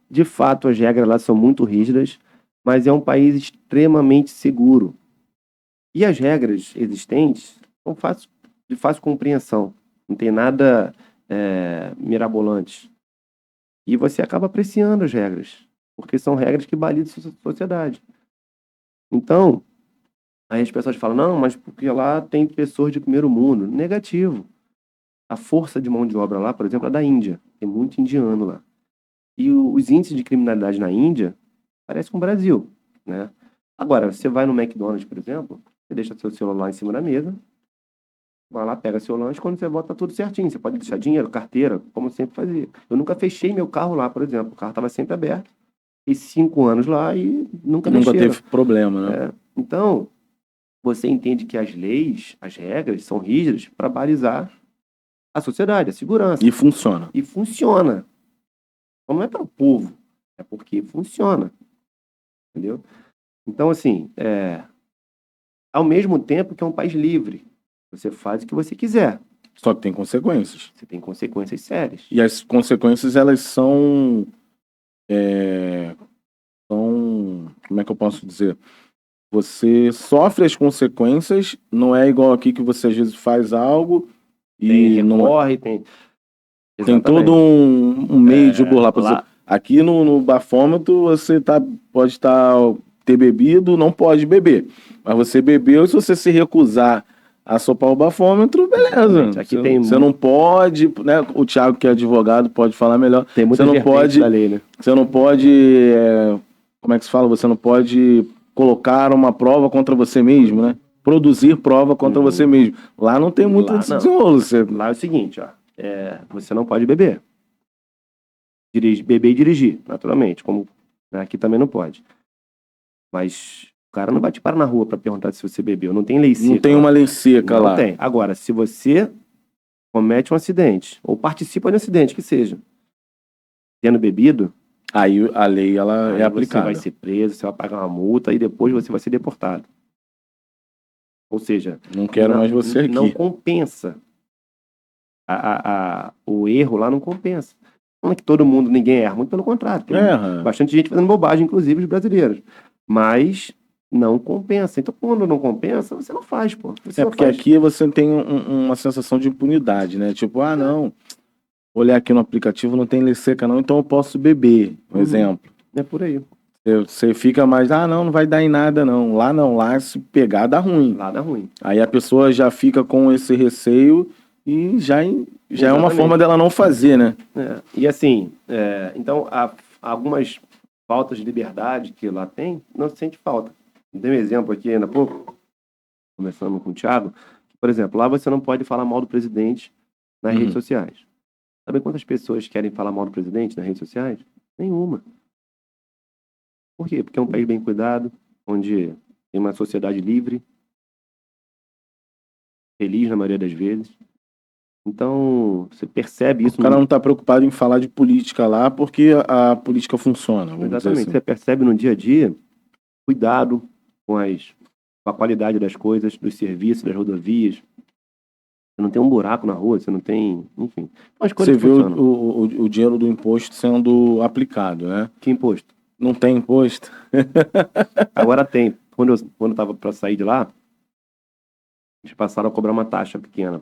de fato, as regras lá são muito rígidas, mas é um país extremamente seguro. E as regras existentes são de fácil compreensão. Não tem nada mirabolante. E você acaba apreciando as regras, porque são regras que balizam a sociedade. Então, aí as pessoas falam, não, mas porque lá tem pessoas de primeiro mundo. Negativo. A força de mão de obra lá, por exemplo, é da Índia. Tem muito indiano lá. E os índices de criminalidade na Índia parecem com o Brasil, né? Agora, você vai no McDonald's, por exemplo, você deixa seu celular em cima da mesa, vai lá, pega seu lanche, quando você volta tá tudo certinho. Você pode deixar dinheiro, carteira, como sempre fazia. Eu nunca fechei meu carro lá, por exemplo. O carro estava sempre aberto. Fiquei 5 anos lá e nunca teve problema, né? Então, você entende que as leis, as regras são rígidas para balizar a sociedade, a segurança. E funciona. Então não é para o povo, é porque funciona. Entendeu? Então, assim, ao mesmo tempo que é um país livre, você faz o que você quiser. Só que tem consequências. Você tem consequências sérias. E as consequências, elas são... como é que eu posso dizer? Você sofre as consequências, não é igual aqui que você às vezes faz algo e tem todo um meio de burlar. Por exemplo, aqui no bafômetro você pode ter bebido, não pode beber. Mas você bebeu, e se você se recusar a sopar o bafômetro, beleza. Aqui você não pode, né? O Thiago, que é advogado, pode falar melhor. Tem muita vertente da lei, né? Você não pode, como é que se fala? Você não pode colocar uma prova contra você mesmo, né? Produzir prova contra você mesmo. Lá não tem muito desenrolo. Lá é o seguinte, ó. Você não pode beber. Beber e dirigir, naturalmente. Como aqui também não pode. Mas o cara não vai te parar na rua para perguntar se você bebeu. Não tem lei seca. Não tem uma lei seca lá. Não tem. Agora, se você comete um acidente, ou participa de um acidente, que seja, tendo bebido, aí a lei ela é aplicada. Você vai ser preso, você vai pagar uma multa e depois você vai ser deportado. Ou seja, não quero mais você aqui. Não compensa. O erro lá não compensa. Não é que todo mundo, ninguém erra, muito pelo contrário. Tem Erra. bastante gente fazendo bobagem, inclusive os brasileiros. Mas não compensa. Então, quando não compensa, você não faz, pô. Você não Porque faz. aqui você tem uma sensação de impunidade, né? Tipo, não, olhar aqui no aplicativo não tem lei seca não, então eu posso beber, um exemplo. É por aí. Você fica mais, não vai dar em nada não. Lá se pegar dá ruim. Lá dá ruim. Aí a pessoa já fica com esse receio e já é uma Exatamente. forma dela não fazer, né? E assim, então, algumas faltas de liberdade que lá tem, não se sente falta. Dei um exemplo aqui ainda há pouco, conversando com o Thiago, que, por exemplo, lá você não pode falar mal do presidente nas redes sociais. Sabe quantas pessoas querem falar mal do presidente nas redes sociais? Nenhuma. Por quê? Porque é um país bem cuidado, onde tem uma sociedade livre, feliz na maioria das vezes. Então, você percebe isso. O cara não está preocupado em falar de política lá porque a política funciona. Exatamente. Assim. Você percebe no dia a dia cuidado com a qualidade das coisas, dos serviços, das rodovias. Você não tem um buraco na rua, você não tem. Enfim. As coisas você vê funcionam. o dinheiro do imposto sendo aplicado, né? Que imposto? Não tem imposto? Agora tem. Quando eu estava para sair de lá, eles passaram a cobrar uma taxa pequena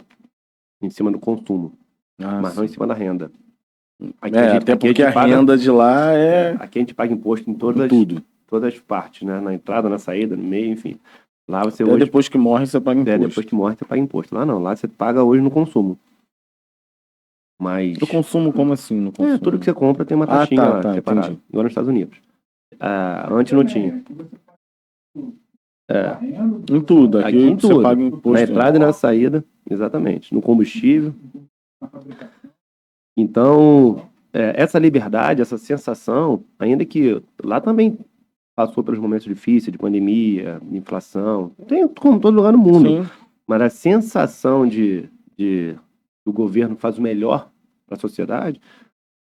em cima do consumo, mas sim. não em cima da renda. Até porque a renda de lá é... Aqui a gente paga imposto em todas as partes, né? Na entrada, na saída, no meio, enfim. Lá você hoje... depois que morre você paga imposto. Depois que morre você paga imposto. Lá não, lá você paga hoje no consumo. Mas... No consumo, como assim? No consumo? Tudo que você compra tem uma taxinha lá, separada. Entendi. Igual nos Estados Unidos. Antes não tinha. Em tudo. Aqui em tudo. Você paga imposto. Na entrada e na saída, exatamente. No combustível. Então, essa liberdade, essa sensação, ainda que lá também passou pelos momentos difíceis de pandemia, de inflação, tem como todo lugar no mundo. Sim. Mas a sensação de o governo faz o melhor para a sociedade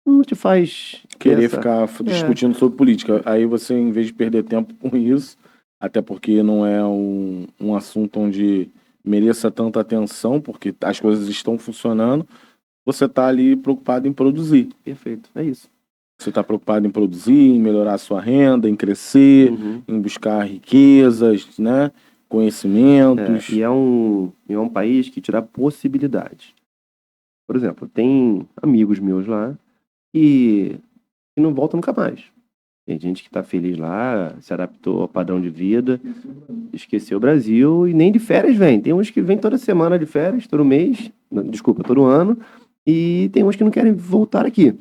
não te faz querer ficar discutindo sobre política. Aí você, em vez de perder tempo com isso, até porque não é um assunto onde mereça tanta atenção, porque as coisas estão funcionando, você está ali preocupado em produzir. Perfeito, é isso. Você está preocupado em produzir, em melhorar a sua renda, em crescer, em buscar riquezas, né? Conhecimentos. E é um país que te dá possibilidades. Por exemplo, tem amigos meus lá que não voltam nunca mais. Tem gente que está feliz lá, se adaptou ao padrão de vida, esqueceu o Brasil e nem de férias vem. Tem uns que vêm toda semana de férias, todo mês, todo ano, e tem uns que não querem voltar aqui.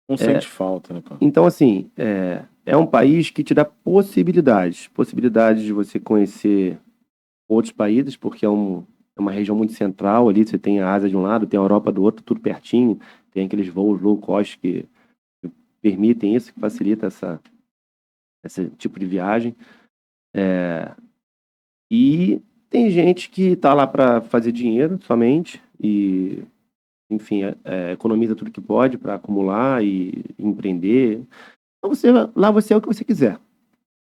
Não sente falta, né, cara? Então, assim, é um país que te dá possibilidades de você conhecer outros países, porque é uma região muito central ali, você tem a Ásia de um lado, tem a Europa do outro, tudo pertinho, tem aqueles voos low cost que permitem isso, que facilita esse tipo de viagem. E tem gente que está lá para fazer dinheiro somente e, enfim, economiza tudo que pode para acumular e empreender. Então lá você é o que você quiser.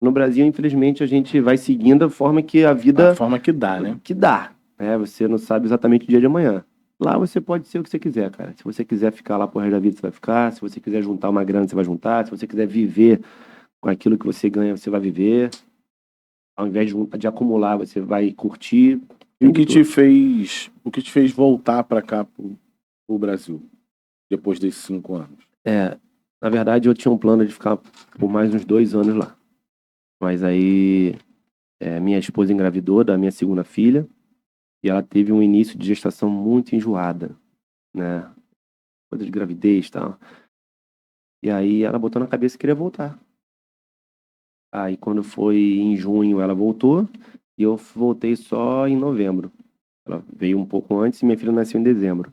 No Brasil, infelizmente, a gente vai seguindo a forma que a vida... A forma que dá, né? Que dá. Você não sabe exatamente o dia de amanhã. Lá você pode ser o que você quiser, cara. Se você quiser ficar lá pro resto da vida, você vai ficar. Se você quiser juntar uma grana, você vai juntar. Se você quiser viver com aquilo que você ganha, você vai viver. Ao invés de acumular, você vai curtir. E o que te fez voltar para cá pro Brasil depois desses 5 anos? Na verdade, eu tinha um plano de ficar por mais uns 2 anos lá. Mas aí minha esposa engravidou da minha segunda filha e ela teve um início de gestação muito enjoada, né? Coisa de gravidez e tal. E aí ela botou na cabeça que queria voltar. Aí quando foi em junho ela voltou e eu voltei só em novembro. Ela veio um pouco antes e minha filha nasceu em dezembro.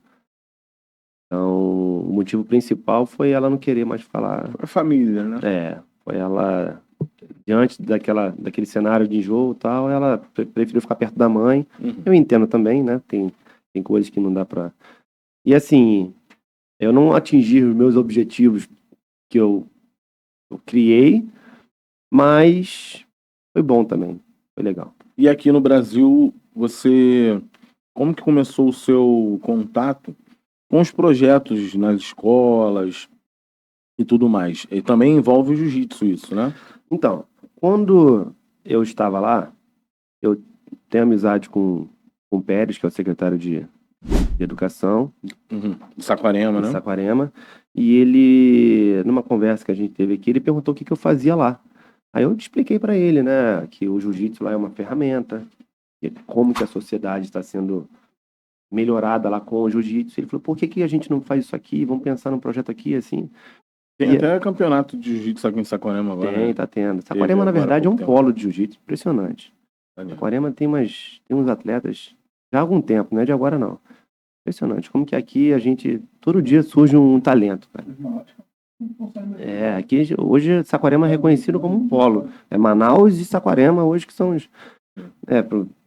Então o motivo principal foi ela não querer mais ficar lá. A família, né? Foi ela, diante daquele cenário de enjoo e tal, ela preferiu ficar perto da mãe. Eu entendo também, né? Tem coisas que não dá pra... E assim, eu não atingi os meus objetivos que eu criei, mas foi bom também, foi legal. E aqui no Brasil, como que começou o seu contato com os projetos nas escolas e tudo mais. E também envolve o jiu-jitsu isso, né? Então, quando eu estava lá, eu tenho amizade com o Pérez, que é o secretário de Educação De Saquarema, de né? Saquarema, e ele, numa conversa que a gente teve aqui, ele perguntou o que eu fazia lá. Aí eu expliquei para ele, né, que o jiu-jitsu lá é uma ferramenta, e como que a sociedade está sendo melhorada lá com o jiu-jitsu. Ele falou, por que a gente não faz isso aqui? Vamos pensar num projeto aqui, assim. Tem E até campeonato de jiu-jitsu aqui em Saquarema agora, tem, né? tá tendo. Teve Saquarema, na agora há verdade, é pouco um tempo. polo de jiu-jitsu impressionante. Tá Saquarema tem uns atletas já há algum tempo, não é de agora não. Impressionante. Como que aqui a gente, todo dia surge um talento, cara. Aqui hoje Saquarema é reconhecido como um polo. É Manaus e Saquarema hoje que são os,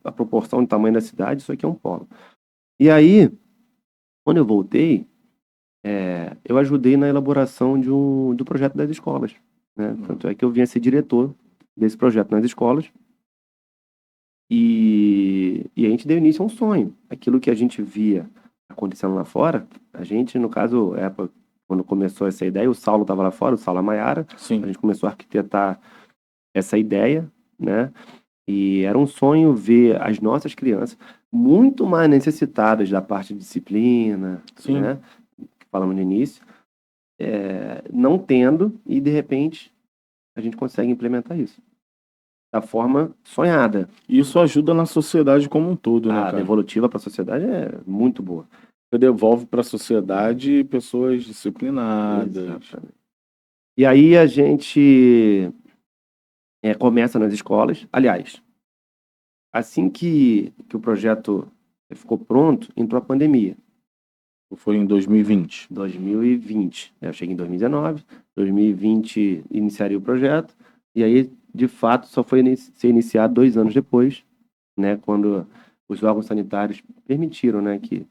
a proporção do tamanho da cidade, isso aqui é um polo. E aí, quando eu voltei, eu ajudei na elaboração do projeto das escolas, né? Tanto é que eu vim a ser diretor desse projeto nas escolas. E a gente deu início a um sonho. Aquilo que a gente via acontecendo lá fora, a gente, no caso, quando começou essa ideia, o Saulo estava lá fora, o Saulo Maiara, Sim. a gente começou a arquitetar essa ideia, né? E era um sonho ver as nossas crianças muito mais necessitadas da parte de disciplina, Sim. né? Que falamos no início, não tendo, e de repente a gente consegue implementar isso da forma sonhada. Isso ajuda na sociedade como um todo, né, A cara? devolutiva para a sociedade é muito boa. Você devolve para a sociedade pessoas disciplinadas. Exatamente. E aí a gente começa nas escolas. Aliás, assim que o projeto ficou pronto, entrou a pandemia. Foi em 2020. 2020. Eu cheguei em 2019, 2020 iniciaria o projeto, e aí, de fato, só foi ser iniciado 2 anos depois, né, quando os órgãos sanitários permitiram, né, que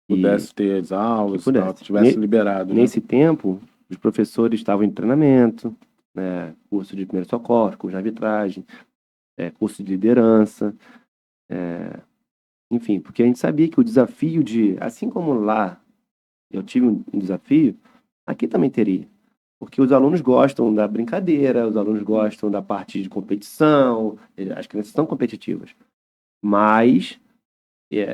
Pudesse ter as aulas, que pudesse. tal, tivesse liberado, né? Nesse tempo, os professores estavam em treinamento, né, curso de primeiro socorro, curso de arbitragem, curso de liderança, enfim, porque a gente sabia que o desafio assim como lá eu tive um desafio, aqui também teria. Porque os alunos gostam da brincadeira, os alunos gostam da parte de competição, as crianças são competitivas. Mas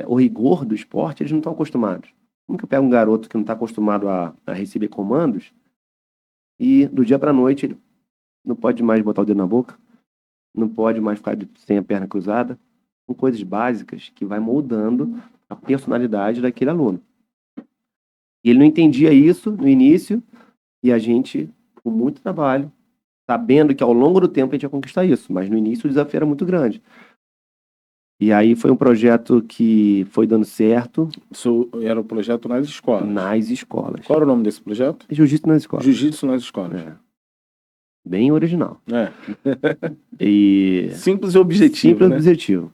o rigor do esporte, eles não estão acostumados. Como que eu pego um garoto que não está acostumado a receber comandos e do dia para a noite ele não pode mais botar o dedo na boca, não pode mais ficar sem a perna cruzada, são coisas básicas que vai moldando a personalidade daquele aluno. E ele não entendia isso no início, e a gente, com muito trabalho, sabendo que ao longo do tempo a gente ia conquistar isso, mas no início o desafio era muito grande. E aí foi um projeto que foi dando certo. Isso era o projeto nas escolas. Nas escolas. Qual era o nome desse projeto? Jiu-jitsu nas escolas. Jiu-jitsu nas escolas. Bem original. Simples e objetivo, Simples e né? objetivo.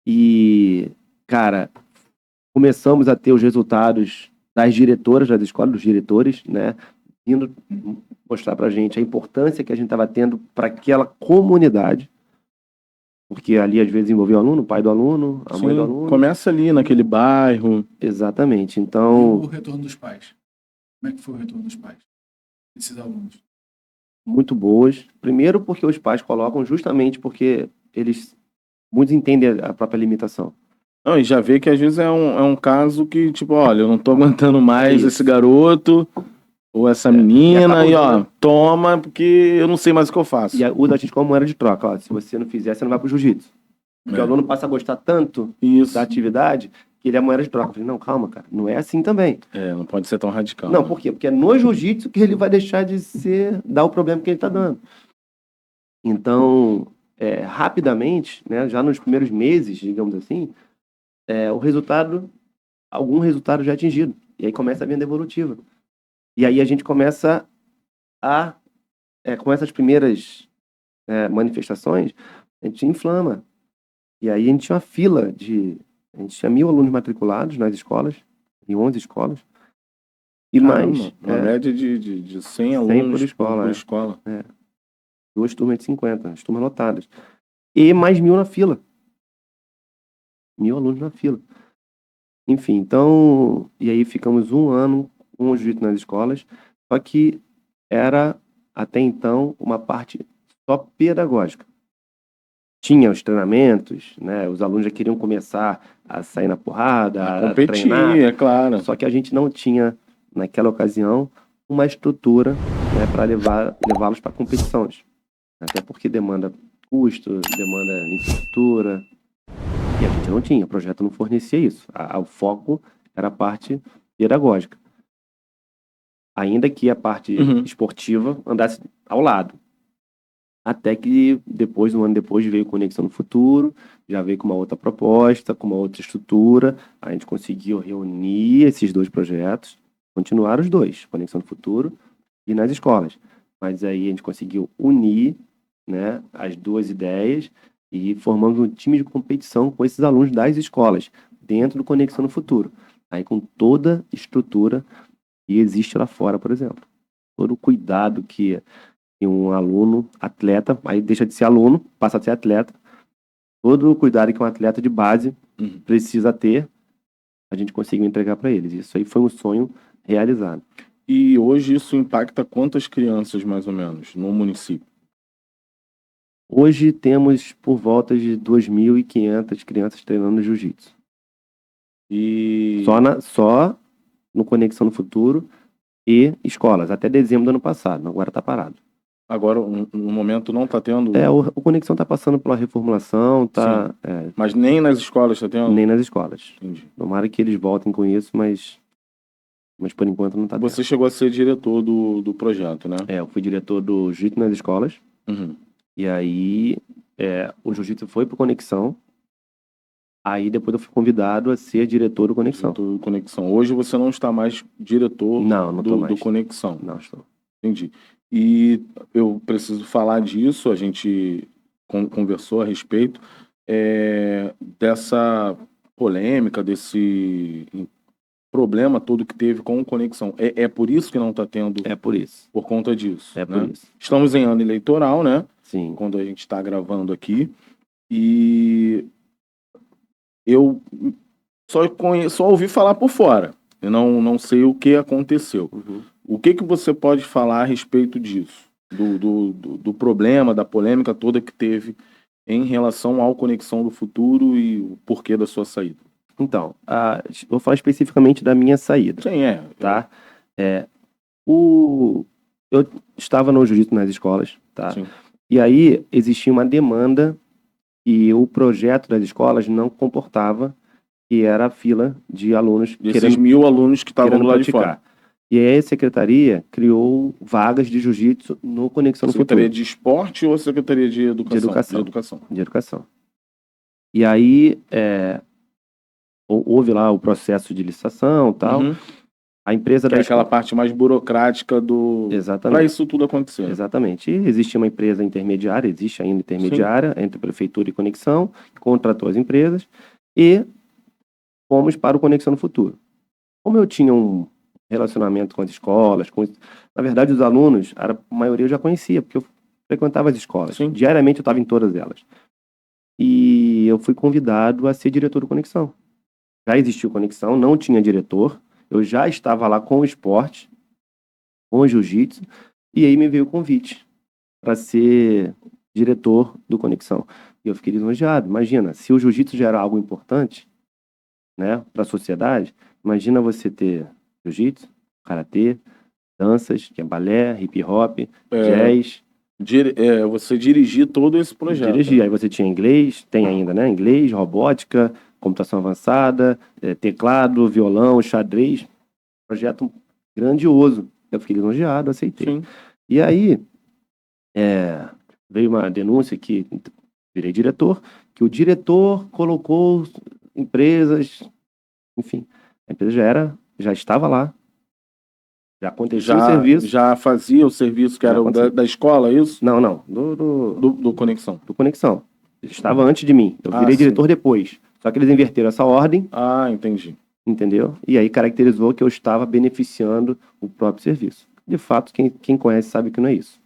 E, cara, começamos a ter os resultados das diretoras das escolas, dos diretores, né? Indo mostrar pra gente a importância que a gente estava tendo para aquela comunidade. Porque ali, às vezes, envolvia o aluno, o pai do aluno, a mãe do aluno. Começa ali, naquele bairro. Exatamente. Então, E o retorno dos pais? Como é que foi o retorno dos pais? Desses alunos? muito boas. Primeiro porque os pais colocam justamente porque muitos entendem a própria limitação. Não, e já vê que às vezes é um caso que, tipo, olha, eu não tô aguentando mais esse garoto ou essa menina, e ó, toma, porque eu não sei mais o que eu faço. E usa a gente como moeda de troca. Ó, se você não fizer, você não vai pro jiu-jitsu. Porque o aluno passa a gostar tanto da atividade que ele é moeda de troca. Eu falei, não, calma, cara, não é assim também. Não pode ser tão radical. Não, por quê? Porque é no jiu-jitsu que ele vai deixar de dar o problema que ele tá dando. Então, rapidamente, né, já nos primeiros meses, digamos assim, algum resultado já atingido. E aí começa a venda evolutiva. E aí a gente começa com essas primeiras manifestações, a gente inflama. E aí a gente tinha uma fila a gente tinha 1.000 alunos matriculados nas escolas, em 11 escolas. E mais... Uma média de 100 alunos por escola. 2 turmas de 50, as turmas lotadas. E mais 1.000 na fila. 1.000 alunos na fila. Enfim, então, e aí ficamos um ano com o jiu-jitsu nas escolas, só que era, até então, uma parte só pedagógica. Tinha os treinamentos, né? Os alunos já queriam começar a sair na porrada, a Competir, treinar, é claro. só que a gente não tinha, naquela ocasião, uma estrutura, né, para levá-los para competições. Até porque demanda custo, demanda infraestrutura, e a gente não tinha, o projeto não fornecia isso. O foco era a parte pedagógica. Ainda que a parte Uhum. esportiva andasse ao lado. Até que depois, um ano depois, veio Conexão no Futuro, já veio com uma outra proposta, com uma outra estrutura. A gente conseguiu reunir esses dois projetos, continuar os dois, Conexão no Futuro e nas escolas. Mas aí a gente conseguiu unir, né, as duas ideias e formamos um time de competição com esses alunos das escolas, dentro do Conexão no Futuro. Aí com toda a estrutura que existe lá fora, por exemplo. Todo o cuidado que um aluno, atleta, aí deixa de ser aluno, passa a ser atleta. Todo o cuidado que um atleta de base Uhum. precisa ter, a gente conseguiu entregar para eles. Isso aí foi um sonho realizado. E hoje isso impacta quantas crianças, mais ou menos, no município? Hoje temos por volta de 2.500 crianças treinando jiu-jitsu. E Só no Conexão no Futuro e escolas, até dezembro do ano passado. Agora está parado. agora, no momento, não está tendo, O Conexão está passando pela reformulação, mas nem nas escolas está tendo? nem nas escolas. Entendi. Tomara que eles voltem com isso, mas por enquanto não está tendo. Você chegou a ser diretor do projeto, né? Eu fui diretor do Jiu-Jitsu nas escolas, Uhum. e aí o Jiu-Jitsu foi pro Conexão, aí depois eu fui convidado a ser diretor do Conexão. Diretor do Conexão. Hoje você não está mais diretor Não tô do mais. Conexão. Não estou. Entendi. E eu preciso falar disso, a gente conversou a respeito dessa polêmica, desse problema todo que teve com o Conexão. É por isso que não está tendo, É por isso. por conta disso. É né? por isso. Estamos em ano eleitoral, né? Sim. Quando a gente está gravando aqui. E eu só ouvi falar por fora. Eu não sei o que aconteceu. Uhum. O que você pode falar a respeito disso? Do problema, da polêmica toda que teve em relação ao Conexão do Futuro e o porquê da sua saída? Então, vou falar especificamente da minha saída. Quem é? Tá? Eu estava no Jiu-Jitsu nas escolas, tá? Sim. E aí existia uma demanda e o projeto das escolas não comportava, que era a fila de alunos Desses 1.000 alunos que estavam querendo do lado de praticar. fora. E aí a secretaria criou vagas de jiu-jitsu no Conexão no Secretaria Futuro, de Esporte ou Secretaria de Educação? de educação. E aí houve lá o processo de licitação e tal. Uhum. A empresa Que da é aquela escola... parte mais burocrática Exatamente. para isso tudo acontecer. Exatamente. E existia uma empresa intermediária, existe ainda intermediária, entre Prefeitura e Conexão, que contratou as empresas e fomos para o Conexão no Futuro. Como eu tinha um relacionamento com as escolas, na verdade os alunos, a maioria eu já conhecia, porque eu frequentava as escolas. Sim. Diariamente eu estava em todas elas. E eu fui convidado a ser diretor do Conexão. Já existiu Conexão, não tinha diretor, eu já estava lá com o esporte, com o jiu-jitsu, e aí me veio o convite para ser diretor do Conexão. E eu fiquei lisonjeado. Imagina, se o jiu-jitsu já era algo importante, né, para a sociedade, imagina você ter jiu-jitsu, karatê, danças, que é balé, hip hop, jazz. Você dirigir todo esse projeto. Dirigir. Aí você tinha inglês, tem ainda, né? Inglês, robótica, computação avançada, teclado, violão, xadrez. Projeto grandioso. Eu fiquei lisonjeado, aceitei. Sim. E aí, veio uma denúncia que virei diretor, que o diretor colocou empresas, enfim, a empresa já estava lá, já acontecia o serviço. Já fazia o serviço que era da escola, isso? Não, do Conexão. Do Conexão. Estava antes de mim. Eu virei diretor depois. Só que eles inverteram essa ordem. Ah, entendi. Entendeu? E aí caracterizou que eu estava beneficiando o próprio serviço. De fato, quem conhece sabe que não é isso.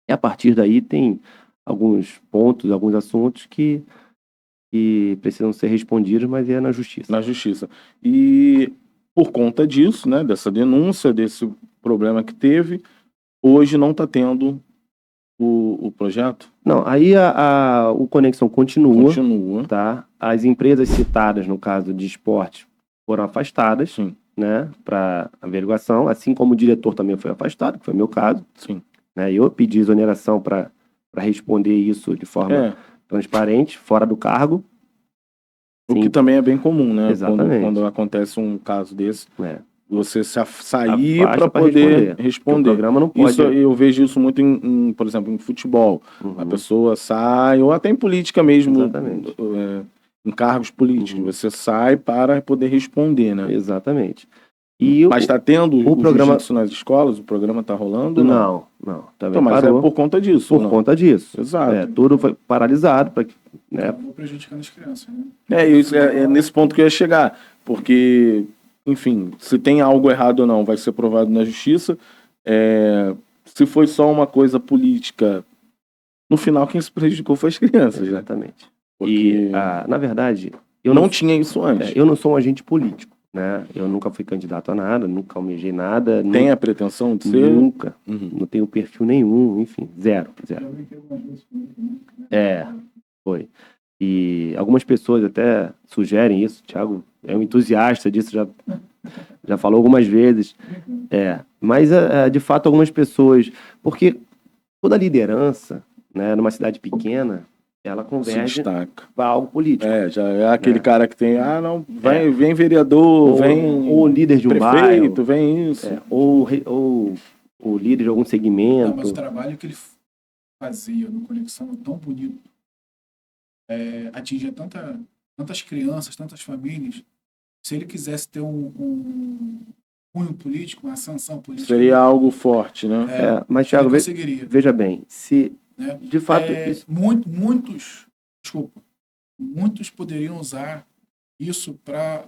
E a partir daí tem alguns pontos, alguns assuntos que que precisam ser respondidos, mas é na justiça. Na justiça. E por conta disso, né, dessa denúncia, desse problema que teve, hoje não está tendo o projeto? Não, aí o Conexão continua, Continua. tá? As empresas citadas, no caso de esporte, foram afastadas, Sim, né, para averiguação, assim como o diretor também foi afastado, que foi o meu caso, sim. né? Eu pedi exoneração para responder isso de forma É, transparente, fora do cargo. o Sim. que também é bem comum, né? Exatamente. Quando acontece um caso desse, É. você sair Afasta para pra poder Porque o responder. programa não pode. Isso, eu vejo isso muito, por exemplo, em futebol. Uhum. A pessoa sai, ou até em política mesmo, Exatamente. em cargos políticos. Uhum. Você sai para poder responder, né? Exatamente. E Mas está tendo o programa... jiu-jitsu nas escolas? O programa está rolando ou não? Não. Também Então, mas parou. é por conta disso, Por não? conta disso. Exato. Tudo foi paralisado. Né? Acabou prejudicando as crianças, né? Isso é nesse ponto que eu ia chegar. Porque, enfim, se tem algo errado ou não, vai ser provado na justiça. Se foi só uma coisa política, no final quem se prejudicou foi as crianças, né? Exatamente. Porque Na verdade, eu não tinha isso antes. eu não sou um agente político, né? Eu nunca fui candidato a nada, nunca almejei nada. Tem a pretensão de ser? Nunca. Uhum. Não tenho perfil nenhum, enfim, zero. Foi. E algumas pessoas até sugerem isso. O Thiago é um entusiasta disso, já falou algumas vezes. Mas, de fato, algumas pessoas... Porque toda liderança, né, numa cidade pequena, ela Se converge destaca. para algo político. Já é aquele Né? cara que tem, vem vereador, vem ou líder de um prefeito, bairro, vem isso. ou líder de algum segmento. Não, mas o trabalho que ele fazia no Conexão é tão bonito. Atingia tantas crianças, tantas famílias. Se ele quisesse ter um cunho político, uma sanção política... Seria algo forte, né? Mas, Thiago, ele conseguiria. veja bem, se Né? de fato... Muitos poderiam usar isso para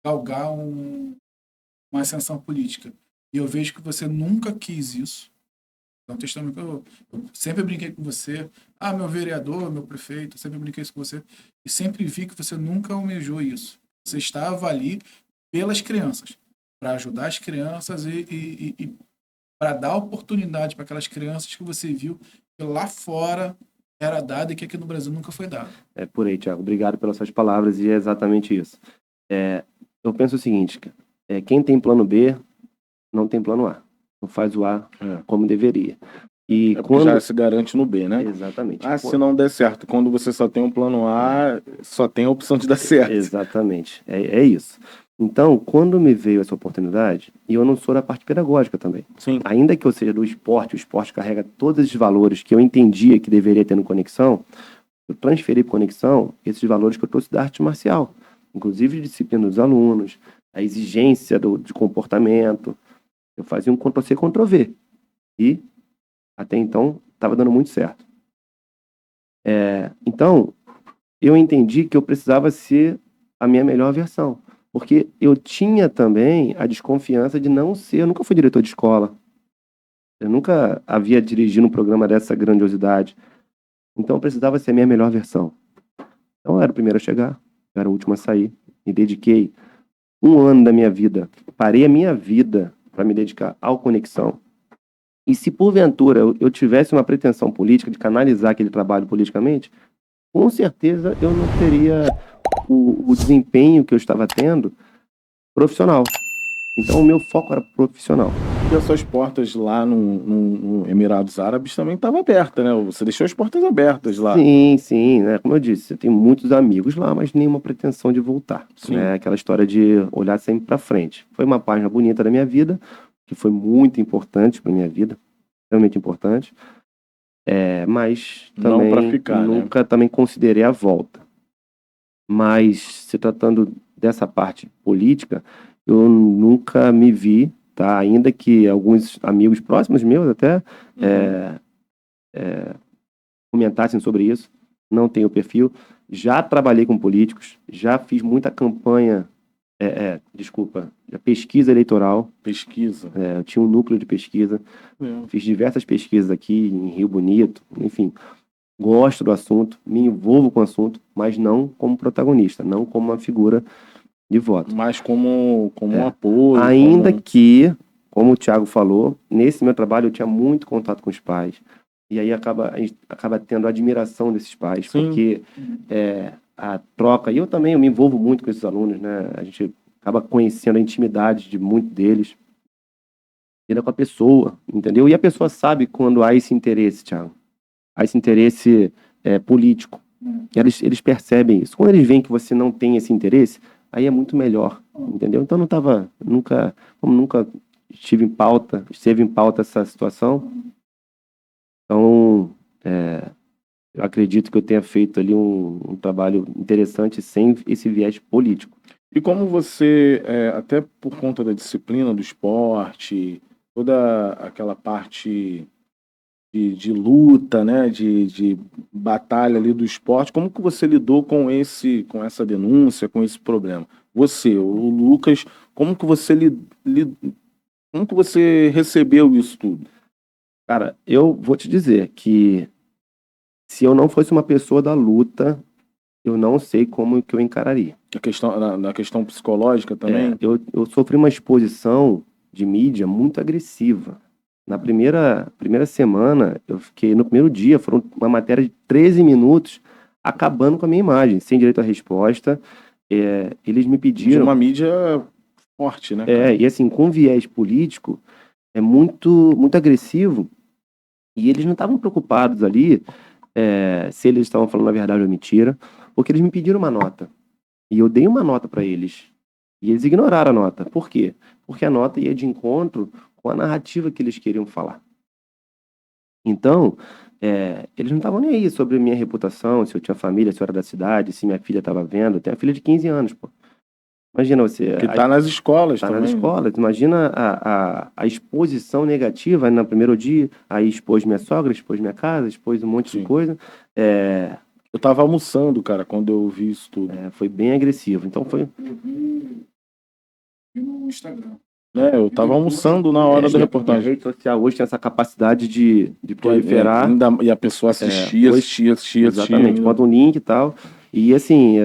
galgar uma ascensão política. E eu vejo que você nunca quis isso. É um testemunho que eu sempre brinquei com você. Meu vereador, meu prefeito, eu sempre brinquei isso com você. E sempre vi que você nunca almejou isso. Você estava ali pelas crianças, para ajudar as crianças e para dar oportunidade para aquelas crianças que você viu que lá fora era dado e que aqui no Brasil nunca foi dado. É por aí, Thiago. Obrigado pelas suas palavras e é exatamente isso. Eu penso o seguinte, quem tem plano B não tem plano A. Não faz o A como deveria. E porque já se garante no B, né? Exatamente. Se não der certo, quando você só tem um plano A, só tem a opção de dar certo. Exatamente. É isso. Então, quando me veio essa oportunidade, e eu não sou da parte pedagógica também. Sim. Ainda que eu seja do esporte, o esporte carrega todos esses valores que eu entendia que deveria ter no Conexão, eu transferi para Conexão esses valores que eu trouxe da arte marcial. Inclusive de disciplina dos alunos, a exigência de comportamento. Eu fazia um Ctrl-C, Ctrl-V. E, até então, estava dando muito certo. Então, eu entendi que eu precisava ser a minha melhor versão. Porque eu tinha também a desconfiança de não ser... Eu nunca fui diretor de escola. Eu nunca havia dirigido um programa dessa grandiosidade. Então, eu precisava ser a minha melhor versão. Então, eu era o primeiro a chegar. Eu era o último a sair. Me dediquei 1 ano da minha vida. Parei a minha vida para me dedicar ao Conexão. E se porventura eu tivesse uma pretensão política de canalizar aquele trabalho politicamente, com certeza eu não teria o desempenho que eu estava tendo profissional. Então o meu foco era profissional. E as suas portas lá no Emirados Árabes também estavam abertas, né? Você deixou as portas abertas lá. Sim, né? Como eu disse, eu tenho muitos amigos lá, mas nenhuma pretensão de voltar. Né? Aquela história de olhar sempre para frente. Foi uma página bonita da minha vida, que foi muito importante para minha vida, realmente importante. Mas também não para ficar, nunca também considerei a volta. Mas se tratando dessa parte política, eu nunca me vi, tá? Ainda que alguns amigos próximos meus até comentassem sobre isso, não tenho perfil. Já trabalhei com políticos, já fiz muita campanha, pesquisa eleitoral. Pesquisa. Eu tinha um núcleo de pesquisa, fiz diversas pesquisas aqui em Rio Bonito, enfim. gosto do assunto, me envolvo com o assunto, mas não como protagonista, não como uma figura de voto. Mas como um apoio. Ainda que, como o Thiago falou, nesse meu trabalho eu tinha muito contato com os pais. E aí a gente acaba tendo admiração desses pais, Sim. porque a troca, e eu também me envolvo muito com esses alunos, né? A gente acaba conhecendo a intimidade de muitos deles, ainda com a pessoa, entendeu? E a pessoa sabe quando há esse interesse, Thiago, há esse interesse político. Eles percebem isso. Quando eles veem que você não tem esse interesse, aí é muito melhor, entendeu? Então como nunca esteve em pauta essa situação, então eu acredito que eu tenha feito ali um trabalho interessante sem esse viés político. E como você, até por conta da disciplina do esporte, toda aquela parte de luta, né, de batalha ali do esporte, como que você lidou com essa denúncia, com esse problema? Você, o Lucas, como que você como que você recebeu isso tudo? Cara, eu vou te dizer que se eu não fosse uma pessoa da luta, eu não sei como que eu encararia. Na questão psicológica também? Eu sofri uma exposição de mídia muito agressiva. Na primeira semana, no primeiro dia, foram uma matéria de 13 minutos acabando com a minha imagem, sem direito à resposta. Eles me De pediram... uma mídia forte, né? Cara? E assim, com viés político, é muito, muito agressivo. E eles não estavam preocupados ali se eles estavam falando a verdade ou mentira, porque eles me pediram uma nota. E eu dei uma nota para eles. E eles ignoraram a nota. Por quê? Porque a nota ia de encontro com a narrativa que eles queriam falar. Então, eles não estavam nem aí sobre minha reputação, se eu tinha família, se eu era da cidade, se minha filha estava vendo. Eu tenho uma filha de 15 anos, pô. Imagina você... Que tá nas escolas Tá também. nas escolas. Imagina a exposição negativa no primeiro dia. Aí expôs minha sogra, expôs minha casa, expôs um monte de coisa. Eu tava almoçando, cara, quando eu vi isso tudo. Foi bem agressivo. Então foi... E no Instagram. Eu tava almoçando na hora da A reportagem. rede social hoje tem essa capacidade de proliferar. E a pessoa assistia. Exatamente, bota um link e tal. E assim,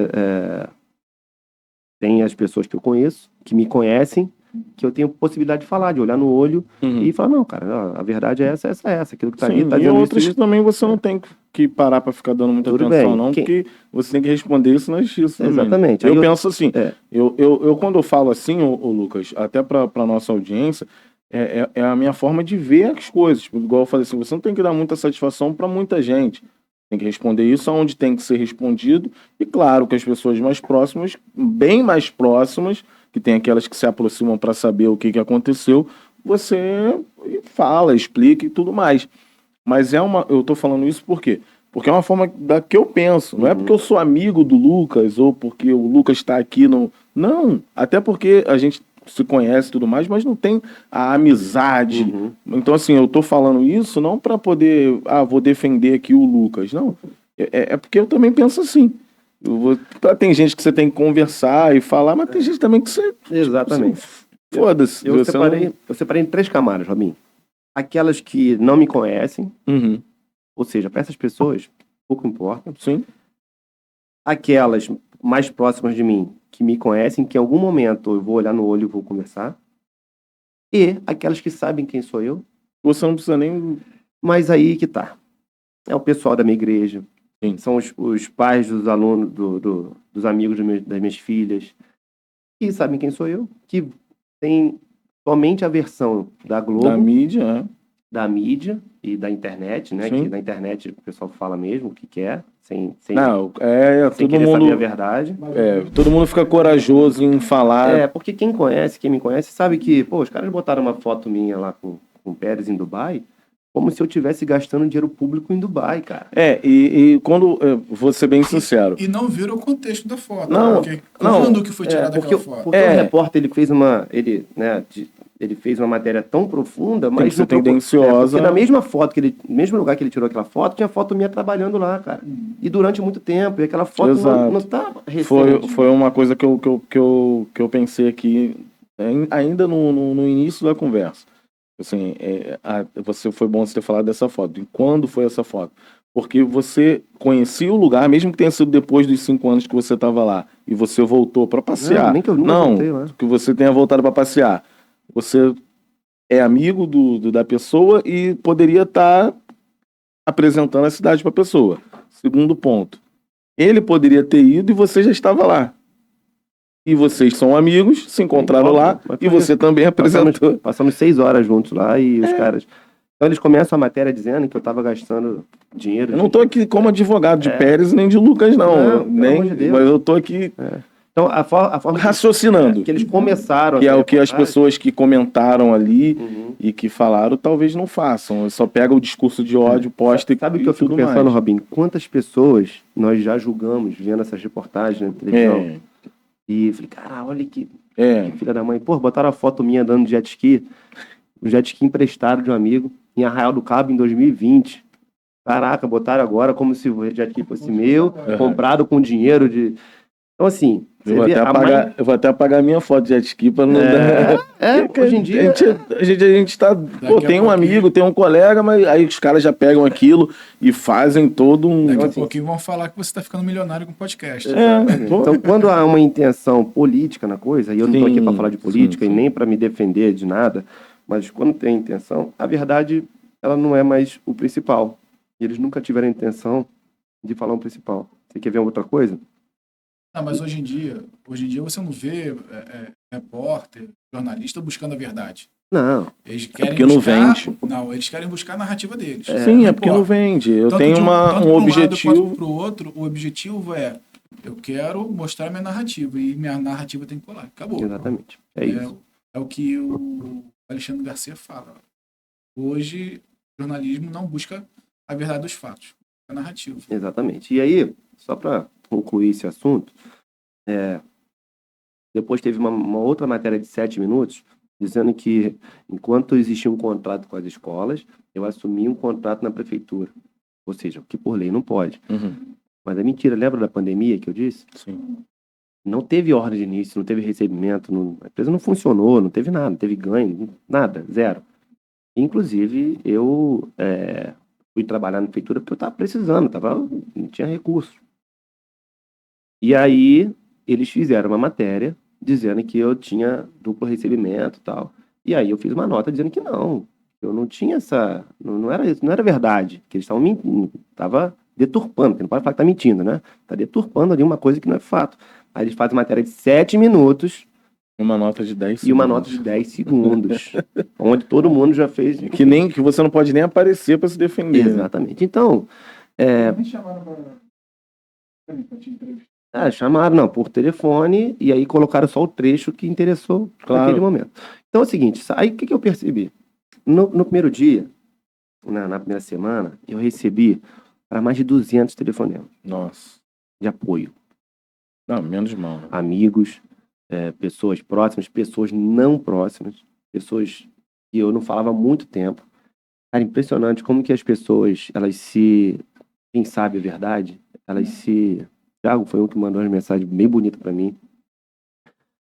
tem as pessoas que eu conheço, que me conhecem, que eu tenho possibilidade de falar, de olhar no olho e falar, não, cara, a verdade é essa. Aquilo que tá ali, tá e dizendo outras isso. que também você não tem que parar pra ficar dando muita Tudo atenção, bem. não, porque você tem que responder isso na justiça também. Exatamente. Eu penso assim, eu quando eu falo assim, ô Lucas, até pra nossa audiência, é a minha forma de ver as coisas. Tipo, igual eu falei assim, você não tem que dar muita satisfação pra muita gente. Tem que responder isso aonde tem que ser respondido. E claro que as pessoas mais próximas, bem mais próximas, que tem aquelas que se aproximam para saber o que aconteceu, você fala, explica e tudo mais. Mas eu tô falando isso por quê? Porque é uma forma da que eu penso. Não é porque eu sou amigo do Lucas ou porque o Lucas está aqui no... Não, até porque a gente se conhece e tudo mais, mas não tem a amizade. Então, assim, eu tô falando isso não para poder... vou defender aqui o Lucas. Não, é porque eu também penso assim. Tem gente que você tem que conversar e falar, mas tem gente também que você... Exatamente. Tipo, foda-se. Eu separei em 3 camadas, Robinho. Aquelas que não me conhecem, ou seja, para essas pessoas, pouco importa. Sim. Aquelas mais próximas de mim, que me conhecem, que em algum momento eu vou olhar no olho e vou conversar. E aquelas que sabem quem sou eu. Você não precisa nem... Mas aí que tá. É o pessoal da minha igreja. Sim. São os pais dos alunos, dos amigos das minhas filhas, que sabem quem sou eu, que tem somente a versão da Globo, da mídia e da internet, né? Sim. Que na internet o pessoal fala mesmo o que quer, sem Não, sem todo querer mundo saber a verdade. Todo mundo fica corajoso em falar. Porque quem me conhece, sabe que, pô, os caras botaram uma foto minha lá com o Pérez em Dubai, como se eu estivesse gastando dinheiro público em Dubai, cara. E quando... vou ser bem sincero. E não viram o contexto da foto. Não, quando que foi tirada aquela foto? Porque o repórter, ele fez uma matéria tão profunda, mas... Tem que ser tendenciosa. Porque na mesma foto, mesmo lugar que ele tirou aquela foto, tinha foto minha trabalhando lá, cara. E durante muito tempo. E aquela foto não tá recente. Foi uma coisa que eu pensei aqui, ainda no início da conversa. Assim, foi bom você ter falado dessa foto. E quando foi essa foto? Porque você conhecia o lugar, mesmo que tenha sido depois dos 5 anos que você estava lá, e você voltou para passear. Não, nem que eu nunca voltei lá. Que você tenha voltado para passear. Você é amigo da pessoa e poderia estar apresentando a cidade para a pessoa. Segundo ponto. Ele poderia ter ido e você já estava lá. E vocês são amigos, se encontraram lá, e você também apresentou. Passamos 6 horas juntos lá e os caras... Então eles começam a matéria dizendo que eu estava gastando dinheiro. Eu não estou aqui como advogado de Pérez nem de Lucas, não. Mas eu estou aqui Então a forma raciocinando. que eles começaram... Que é o que as pessoas que comentaram ali e que falaram talvez não façam. Só pega o discurso de ódio, posta e sabe o que eu fico pensando, Robinho? Quantas pessoas nós já julgamos vendo essas reportagens na televisão? E falei, cara, olha que filha da mãe. Pô, botaram a foto minha andando de jet ski. Um jet ski emprestado de um amigo em Arraial do Cabo em 2020. Caraca, botaram agora como se o jet ski fosse meu, comprado com dinheiro de... Então, assim... Eu vou até apagar a minha foto de jet ski para não dar... hoje em dia... A gente tá... Pô, tem um amigo, tem um colega, mas aí os caras já pegam aquilo e fazem todo um... Daqui a pouquinho vão falar que você está ficando milionário com podcast. Então, quando há uma intenção política na coisa, e eu não estou aqui para falar de política e nem para me defender de nada, mas quando tem intenção, a verdade, ela não é mais o principal. E eles nunca tiveram a intenção de falar o principal. Você quer ver outra coisa? Não, mas hoje em dia você não vê repórter, jornalista buscando a verdade. Não. Eles querem porque não vende. Não, eles querem buscar a narrativa deles. Sim, é porque não vende. Eu tenho um objetivo. Tanto para o outro, o objetivo é eu quero mostrar minha narrativa e minha narrativa tem que colar. Acabou. Exatamente. É isso. É o que o Alexandre Garcia fala. Hoje, o jornalismo não busca a verdade dos fatos, a narrativa. Exatamente. E aí, só para concluir esse assunto, depois teve uma outra matéria de 7 minutos, dizendo que enquanto existia um contrato com as escolas, eu assumi um contrato na prefeitura. Ou seja, o que por lei não pode. Mas é mentira. Lembra da pandemia que eu disse? Sim. Não teve ordem de início, não teve recebimento, a empresa não funcionou, não teve nada, não teve ganho, nada, zero. Inclusive, eu fui trabalhar na prefeitura porque eu estava precisando, não tinha recurso. E aí, eles fizeram uma matéria dizendo que eu tinha duplo recebimento e tal. E aí eu fiz uma nota dizendo que não, eu não tinha essa... Não era verdade, que eles estavam mentindo, estava deturpando, que não pode falar que está mentindo, né? Está deturpando ali uma coisa que não é fato. Aí eles fazem matéria de 7 minutos... Uma nota de 10 segundos. E uma nota de 10 segundos. Onde todo mundo já fez... Que você não pode nem aparecer para se defender. Exatamente. Né? Então... Me chamaram para te entrevistar. Chamaram, por telefone, e aí colocaram só o trecho que interessou naquele momento. Então é o seguinte, aí o que eu percebi? No primeiro dia, na primeira semana, eu recebi para mais de 200 telefonemas. Nossa. De apoio. Não, menos mal. Amigos, pessoas próximas, pessoas não próximas, pessoas que eu não falava há muito tempo. Cara, impressionante como que as pessoas, quem sabe a verdade, elas se... Thiago foi um que mandou uma mensagem bem bonita para mim.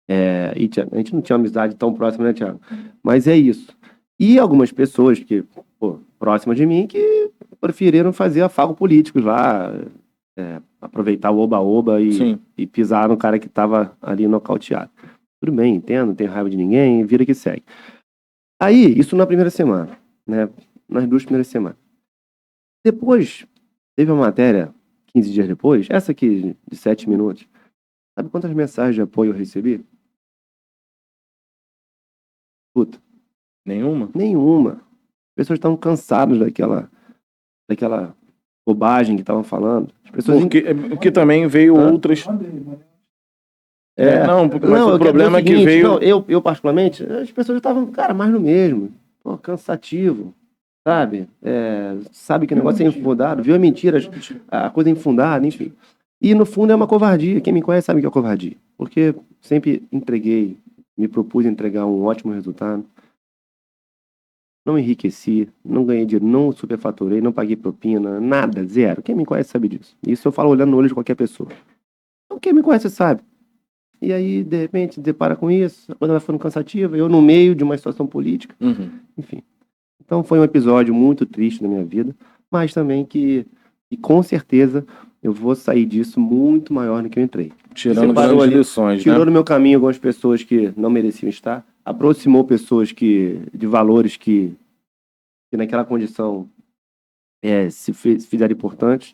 E a gente não tinha uma amizade tão próxima, né, Thiago? Mas é isso. E algumas pessoas que, próximas de mim, que preferiram fazer afago políticos lá, aproveitar o oba-oba e pisar no cara que estava ali nocauteado. Tudo bem, entendo, não tem raiva de ninguém, vira que segue. Aí, isso na primeira semana, né? Nas 2 primeiras semanas. Depois, teve uma matéria... 15 dias depois, essa aqui de 7 minutos, sabe quantas mensagens de apoio eu recebi? Puta. Nenhuma? Nenhuma. As pessoas estavam cansadas daquela bobagem que estavam falando. As pessoas porque também veio outras... Mas o problema é que veio... Não, eu particularmente, as pessoas estavam, cara, mais no mesmo. Cansativo. Sabe? Sabe que o negócio é infundado, viu a mentira, a coisa é infundada, enfim. E no fundo é uma covardia. Quem me conhece sabe que é covardia. Porque sempre me propus entregar um ótimo resultado. Não enriqueci, não ganhei dinheiro, não superfaturei, não paguei propina, nada, zero. Quem me conhece sabe disso. Isso eu falo olhando no olho de qualquer pessoa. Então quem me conhece sabe. E aí, de repente, depara com isso, a coisa vai ficando cansativa, eu no meio de uma situação política, enfim. Então foi um episódio muito triste na minha vida, mas também que E com certeza eu vou sair disso muito maior do que eu entrei. Tirando Separou grandes ali, lições, tirou né? do meu caminho algumas pessoas que não mereciam estar, aproximou pessoas de valores que naquela condição fizeram importantes.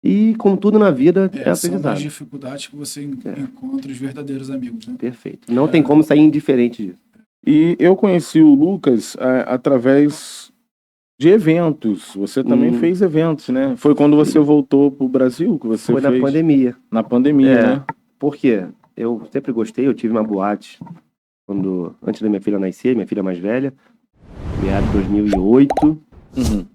E, como tudo na vida, é São nas aprendizado. dificuldades que você encontra os verdadeiros amigos, né? Perfeito. Não tem como sair indiferente disso. E eu conheci o Lucas através de eventos. Você também fez eventos, né? Foi quando você voltou pro Brasil que você Foi fez? na pandemia. Na pandemia, né? Por quê? Eu sempre gostei, eu tive uma boate antes da minha filha nascer, minha filha mais velha, meados de 2008. Uhum.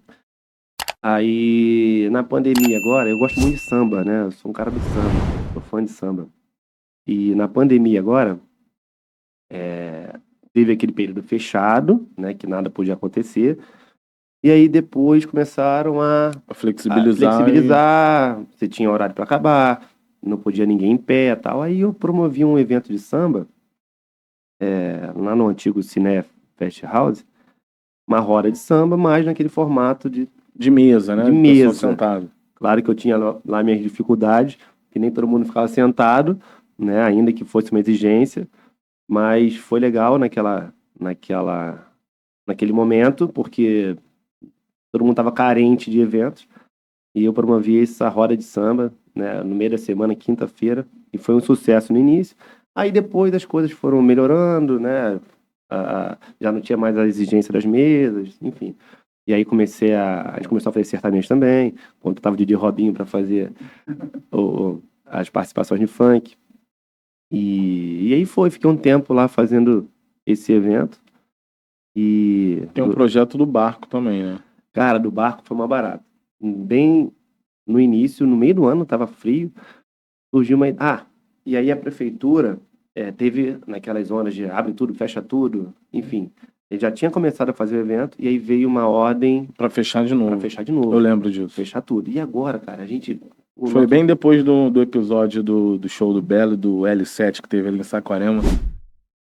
Aí, na pandemia agora, eu gosto muito de samba, né? Eu sou um cara do samba, sou fã de samba. E na pandemia agora, teve aquele período fechado, né? Que nada podia acontecer. E aí depois começaram a flexibilizar, você tinha horário para acabar, não podia ninguém em pé e tal. Aí eu promovi um evento de samba, lá no antigo Cine Fest House, uma roda de samba, mas naquele formato de mesa, né? De pessoal mesa. sentado. Claro que eu tinha lá minhas dificuldades, que nem todo mundo ficava sentado, né? Ainda que fosse uma exigência, mas foi legal naquele momento, porque todo mundo estava carente de eventos, e eu promovi essa roda de samba, né, no meio da semana, quinta-feira, e foi um sucesso no início. Aí depois as coisas foram melhorando, né? Já não tinha mais a exigência das mesas, enfim. E aí a gente começou a fazer sertanejo também, contratava o Didi Robinho para fazer as participações de funk. E aí fiquei um tempo lá fazendo esse evento. E Tem um projeto do barco também, né? cara, do barco foi mais barato. Bem no início, no meio do ano, tava frio, surgiu uma. E aí a prefeitura teve naquelas zonas de abre tudo, fecha tudo, enfim. Ele já tinha começado a fazer o evento e aí veio uma ordem Pra fechar de novo. para fechar de novo. Eu lembro disso. Fechar tudo. E agora, cara, Foi bem depois do episódio do show do Belo, do L7 que teve ali em Saquarema.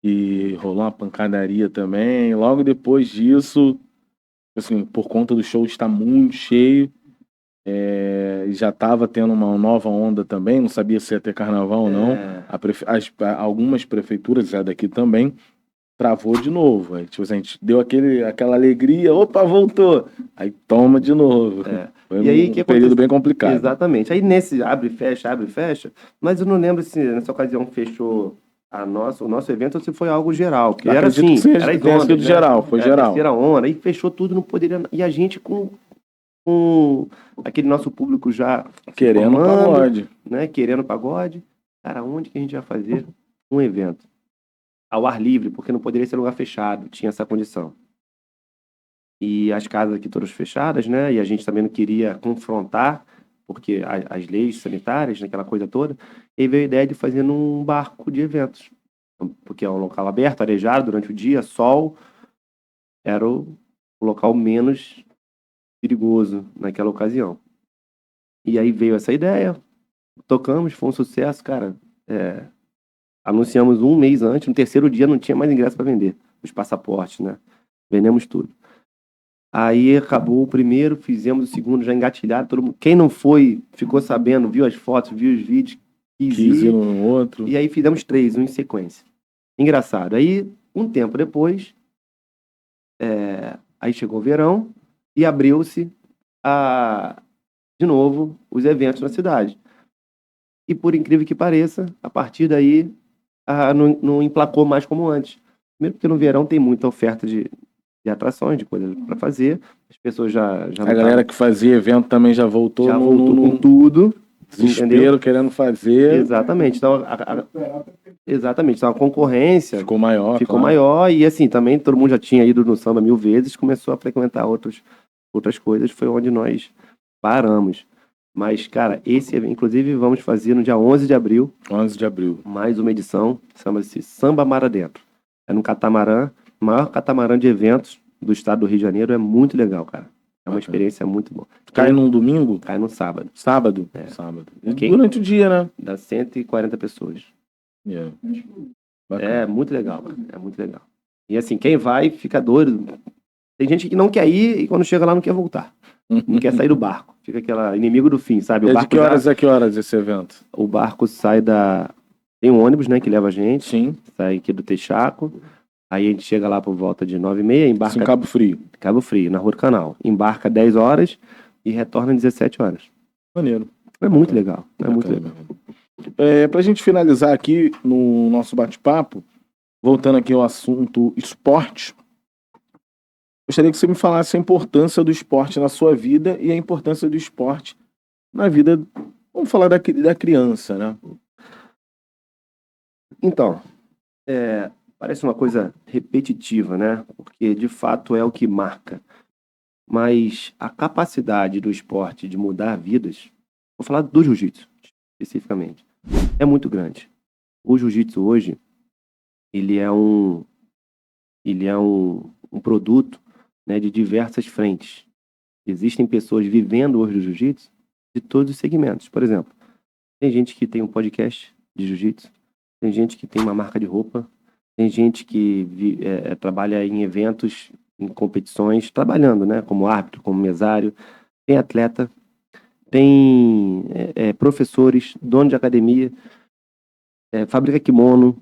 E rolou uma pancadaria também. Logo depois disso, assim, por conta do show estar muito cheio, já estava tendo uma nova onda também, não sabia se ia ter carnaval ou não. Algumas prefeituras, já daqui também, travou de novo. Aí, tipo, a gente deu aquela alegria, opa, voltou. Aí toma de novo. Foi E aí, um período bem complicado. Exatamente. Aí nesse abre e fecha, mas eu não lembro se nessa ocasião fechou o nosso evento ou se foi algo geral. Porque era Acredito assim, que seja, era as tenha ondas, sido né? geral, foi Era a geral. terceira onda, aí fechou tudo, não poderia. E a gente com aquele nosso público já Querendo formando, pagode. né? Querendo pagode. Cara, onde que a gente vai fazer um evento? Ao ar livre, porque não poderia ser lugar fechado, tinha essa condição. E as casas aqui todas fechadas, né? E a gente também não queria confrontar, porque as leis sanitárias, aquela coisa toda. E aí veio a ideia de fazer num barco de eventos. Porque é um local aberto, arejado durante o dia, sol. Era o local menos perigoso naquela ocasião. E aí veio essa ideia, tocamos, foi um sucesso, cara. Anunciamos um mês antes, no terceiro dia não tinha mais ingresso para vender, os passaportes, né? Vendemos tudo. Aí acabou o primeiro, fizemos o segundo, já engatilhado, todo mundo. Quem não foi, ficou sabendo, viu as fotos, viu os vídeos, quis ir. no outro. E aí fizemos 3, um em sequência. Engraçado. Aí, um tempo depois, aí chegou o verão e abriu-se de novo os eventos na cidade. E por incrível que pareça, a partir daí não emplacou mais como antes. Primeiro porque no verão tem muita oferta de atrações, de coisas para fazer. As pessoas já A galera que fazia evento também já voltou com tudo. desespero, Entendeu? querendo fazer. Exatamente. Então, exatamente. Então a concorrência Ficou maior. ficou claro. maior e assim, também todo mundo já tinha ido no samba 1000 vezes, começou a frequentar outras coisas, foi onde nós paramos. Mas, cara, esse evento, inclusive, vamos fazer no dia 11 de abril. 11 de abril. Mais uma edição, chama-se Samba Mar Adentro. É no catamarã, o maior catamarã de eventos do estado do Rio de Janeiro, é muito legal, cara. É uma experiência muito boa. Cai num domingo? Cai no sábado. Sábado? É. Sábado. E durante o dia, né? Dá 140 pessoas. Bacana. É muito legal, cara. É muito legal. E assim, quem vai fica doido. Tem gente que não quer ir e quando chega lá não quer voltar. Não quer sair do barco. Fica aquela inimigo do fim, sabe? O É de barco que horas a que horas esse evento? O barco sai da... Tem um ônibus, né, que leva a gente. Sim. Sai aqui do Texaco. Aí a gente chega lá por volta de 9h30, embarca... Isso em Cabo Frio. Cabo Frio, na Rua do Canal. Embarca 10 horas e retorna 17 horas. Maneiro. É muito legal. É muito Bacana. legal. Pra gente finalizar aqui no nosso bate-papo, voltando aqui ao assunto esporte, gostaria que você me falasse a importância do esporte na sua vida e a importância do esporte na vida, vamos falar da criança, né? Então, parece uma coisa repetitiva, né? Porque de fato é o que marca. Mas a capacidade do esporte de mudar vidas, vou falar do jiu-jitsu especificamente, é muito grande. O jiu-jitsu hoje, ele é um produto, né, de diversas frentes. Existem pessoas vivendo hoje do jiu-jitsu de todos os segmentos. Por exemplo, tem gente que tem um podcast de jiu-jitsu, tem gente que tem uma marca de roupa, tem gente que trabalha em eventos, em competições, trabalhando, né, como árbitro, como mesário, tem atleta, tem professores, dono de academia, fabrica kimono.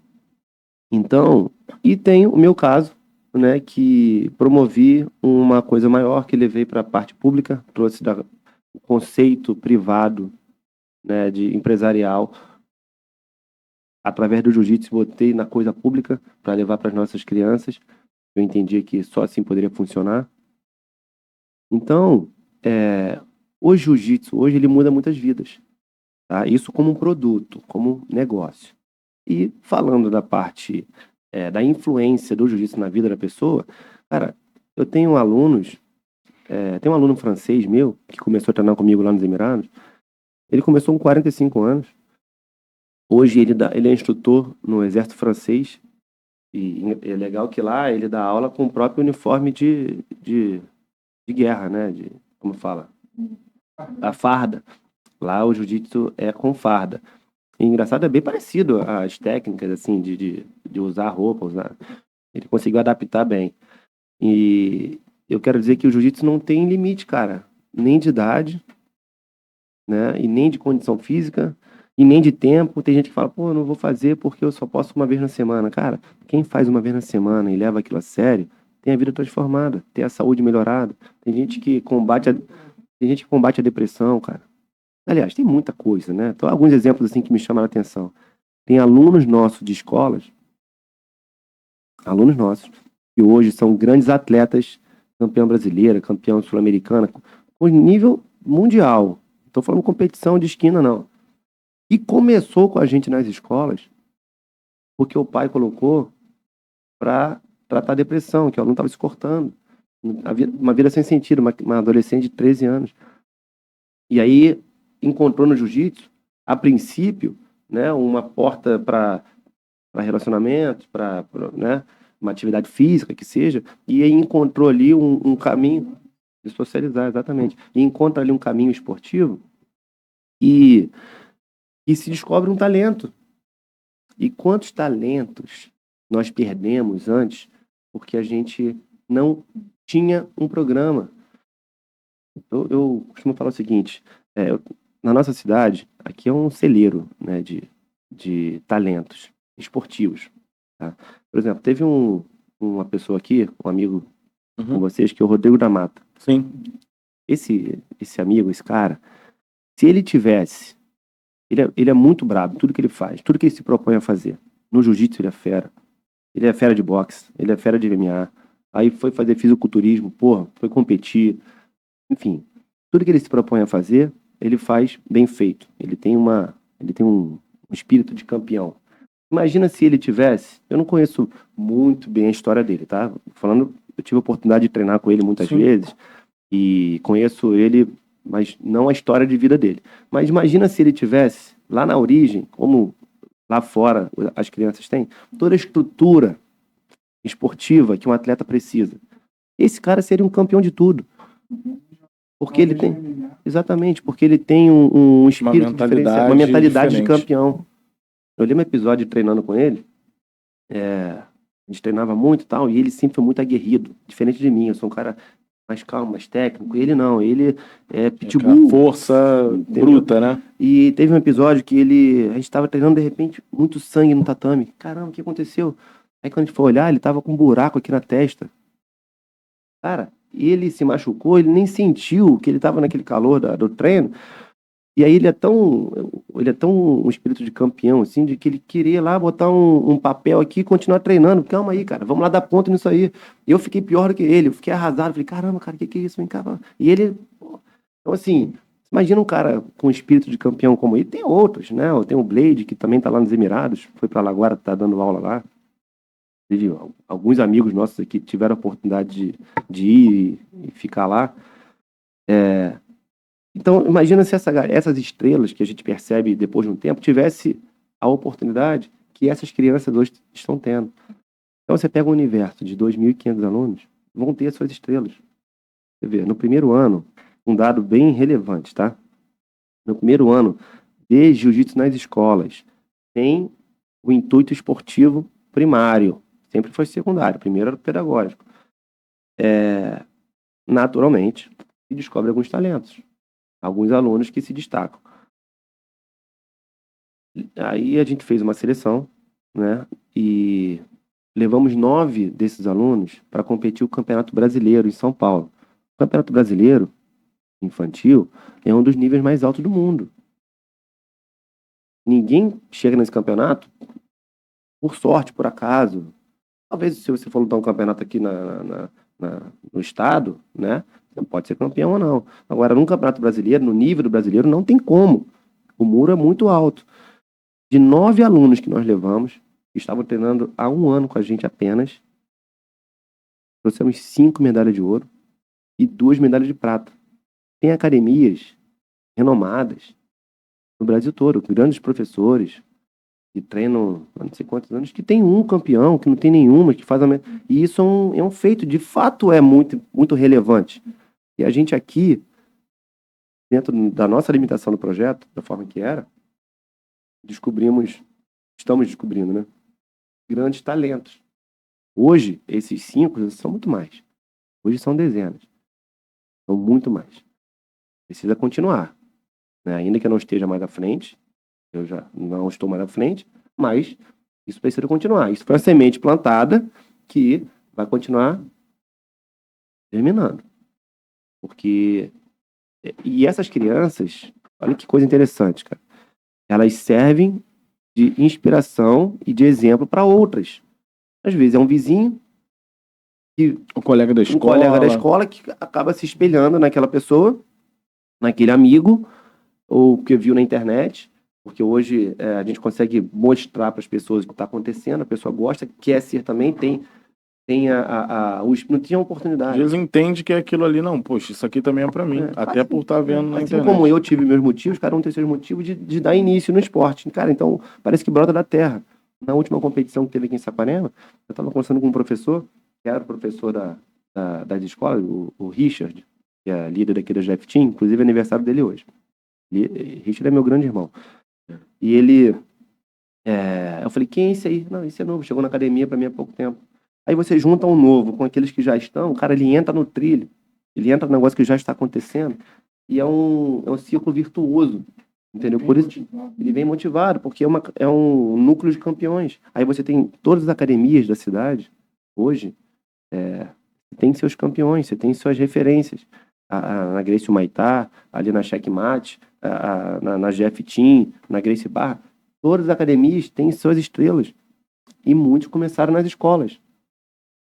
Então, e tem o meu caso, né, que promovi uma coisa maior, que levei para a parte pública, trouxe o conceito privado, né, de empresarial, através do jiu-jitsu, botei na coisa pública para levar para as nossas crianças. Eu entendi que só assim poderia funcionar. Então, o jiu-jitsu hoje ele muda muitas vidas, tá? Isso como um produto, como negócio. E falando da parte da influência do jiu-jitsu na vida da pessoa, cara, eu tenho alunos, tem um aluno francês meu, que começou a treinar comigo lá nos Emirados. Ele começou com 45 anos. Hoje ele é instrutor no exército francês. E é legal que lá ele dá aula com o próprio uniforme de guerra, né? Como fala? A farda. Lá o jiu-jitsu é com farda. E engraçado, é bem parecido as técnicas, assim, de usar roupa, ele conseguiu adaptar bem. E eu quero dizer que o jiu-jitsu não tem limite, cara. Nem de idade, né? E nem de condição física, e nem de tempo. Tem gente que fala, pô, eu não vou fazer porque eu só posso uma vez na semana. Cara, quem faz uma vez na semana e leva aquilo a sério, tem a vida transformada, tem a saúde melhorada. Tem gente que combate a depressão, cara. Aliás, tem muita coisa, né? Então, alguns exemplos assim que me chamaram a atenção. Tem alunos nossos de escolas, que hoje são grandes atletas, campeão brasileira, campeão sul-americana, com nível mundial. Não estou falando competição de esquina, não. E começou com a gente nas escolas, porque o pai colocou para tratar a depressão, que o aluno estava se cortando. Uma vida sem sentido, uma adolescente de 13 anos. E aí encontrou no jiu-jitsu, a princípio, né, uma porta para relacionamento, né, uma atividade física que seja, e aí encontrou ali um caminho de socializar, exatamente. E encontra ali um caminho esportivo e se descobre um talento. E quantos talentos nós perdemos antes porque a gente não tinha um programa. Eu costumo falar o seguinte, na nossa cidade, aqui é um celeiro, né, de talentos esportivos. Tá? Por exemplo, teve uma pessoa aqui, um amigo com vocês, que é o Rodrigo da Mata. Sim. Esse amigo, esse cara, se ele tivesse... Ele é muito brabo, tudo que ele faz, tudo que ele se propõe a fazer. No jiu-jitsu ele é fera. Ele é fera de boxe, ele é fera de MMA. Aí foi fazer fisiculturismo, porra, foi competir. Enfim, tudo que ele se propõe a fazer, ele faz bem feito. Ele tem um espírito de campeão. Imagina se ele tivesse... Eu não conheço muito bem a história dele, tá? Eu tive a oportunidade de treinar com ele muitas vezes. E conheço ele, mas não a história de vida dele. Mas imagina se ele tivesse, lá na origem, como lá fora as crianças têm, toda a estrutura esportiva que um atleta precisa. Esse cara seria um campeão de tudo. Porque ele tem... Exatamente, porque ele tem um espírito diferenciado, uma mentalidade de campeão. Eu li um episódio treinando com ele, A gente treinava muito e tal, e ele sempre foi muito aguerrido, diferente de mim. Eu sou um cara mais calmo, mais técnico. Ele não, ele é Aquela pitbull. força Entendeu? bruta, né? E teve um episódio que a gente tava treinando, de repente, muito sangue no tatame. Caramba, o que aconteceu? Aí quando a gente foi olhar, ele tava com um buraco aqui na testa. Cara, ele se machucou, ele nem sentiu que ele tava naquele calor do treino. E aí ele é tão um espírito de campeão, assim, de que ele queria lá botar um papel aqui e continuar treinando. Calma aí, cara, vamos lá dar ponto nisso aí. E eu fiquei pior do que ele, eu fiquei arrasado. Falei, caramba, cara, o que é isso? Vem cá. E ele, pô. Então assim, imagina um cara com espírito de campeão como ele. Tem outros, né? Tem o Blade, que também tá lá nos Emirados, foi pra Lagoa, tá dando aula lá. Teve alguns amigos nossos aqui que tiveram a oportunidade de ir e ficar lá. Então, imagina se essas estrelas que a gente percebe depois de um tempo tivesse a oportunidade que essas crianças hoje estão tendo. Então, você pega um universo de 2.500 alunos, vão ter as suas estrelas. Você vê, no primeiro ano, um dado bem relevante, tá? No primeiro ano de jiu-jitsu nas escolas, tem o intuito esportivo primário. Sempre foi secundário, primeiro era o pedagógico. Naturalmente, se descobre alguns talentos. Alguns alunos que se destacam. Aí a gente fez uma seleção, né? E levamos 9 desses alunos para competir o Campeonato Brasileiro em São Paulo. O Campeonato Brasileiro infantil é um dos níveis mais altos do mundo. Ninguém chega nesse campeonato por sorte, por acaso. Talvez se você for lutar um campeonato aqui no estado, né? Você pode ser campeão ou não. Agora, num campeonato brasileiro, no nível do brasileiro, não tem como. O muro é muito alto. De 9 alunos que nós levamos, que estavam treinando há 1 ano com a gente apenas, trouxemos 5 medalhas de ouro e 2 medalhas de prata. Tem academias renomadas no Brasil todo, grandes professores que treinam há não sei quantos anos, que tem um campeão, que não tem nenhuma, que faz E isso é um feito, de fato é muito, muito relevante. E a gente aqui, dentro da nossa limitação do projeto, da forma que era, estamos descobrindo, né? Grandes talentos. Hoje, esses 5 são muito mais. Hoje são dezenas. São muito mais. Precisa continuar. Né? Ainda que eu não esteja mais à frente, eu já não estou mais à frente, mas isso precisa continuar. Isso foi uma semente plantada que vai continuar germinando. Porque... E essas crianças, olha que coisa interessante, cara. Elas servem de inspiração e de exemplo para outras. Às vezes é um vizinho, Um colega da escola que acaba se espelhando naquela pessoa, naquele amigo, ou que viu na internet, porque hoje a gente consegue mostrar para as pessoas o que está acontecendo, a pessoa gosta, quer ser também, não tinha oportunidade. Eles entendem que é aquilo ali, não, poxa, isso aqui também é pra mim, até por estar vendo na internet. Assim como eu tive meus motivos, cada um tem seus motivos de dar início no esporte. Cara, então parece que brota da terra. Na última competição que teve aqui em Saquarema, eu estava conversando com um professor, que era o professor das escolas, o Richard, que é líder aqui da Jeff Team, inclusive é aniversário dele hoje. Richard é meu grande irmão. E ele... eu falei, quem é esse aí? Não, esse é novo, chegou na academia para mim há pouco tempo. Aí você junta um novo com aqueles que já estão, o cara, ele entra no trilho, ele entra no negócio que já está acontecendo, e é um ciclo virtuoso, entendeu? Por isso ele vem motivado, porque é um núcleo de campeões. Aí você tem todas as academias da cidade, hoje, tem seus campeões, você tem suas referências. Na Gracie Maitá, ali na Checkmate, na Jeff Team, na Gracie Barra, todas as academias têm suas estrelas. E muitos começaram nas escolas.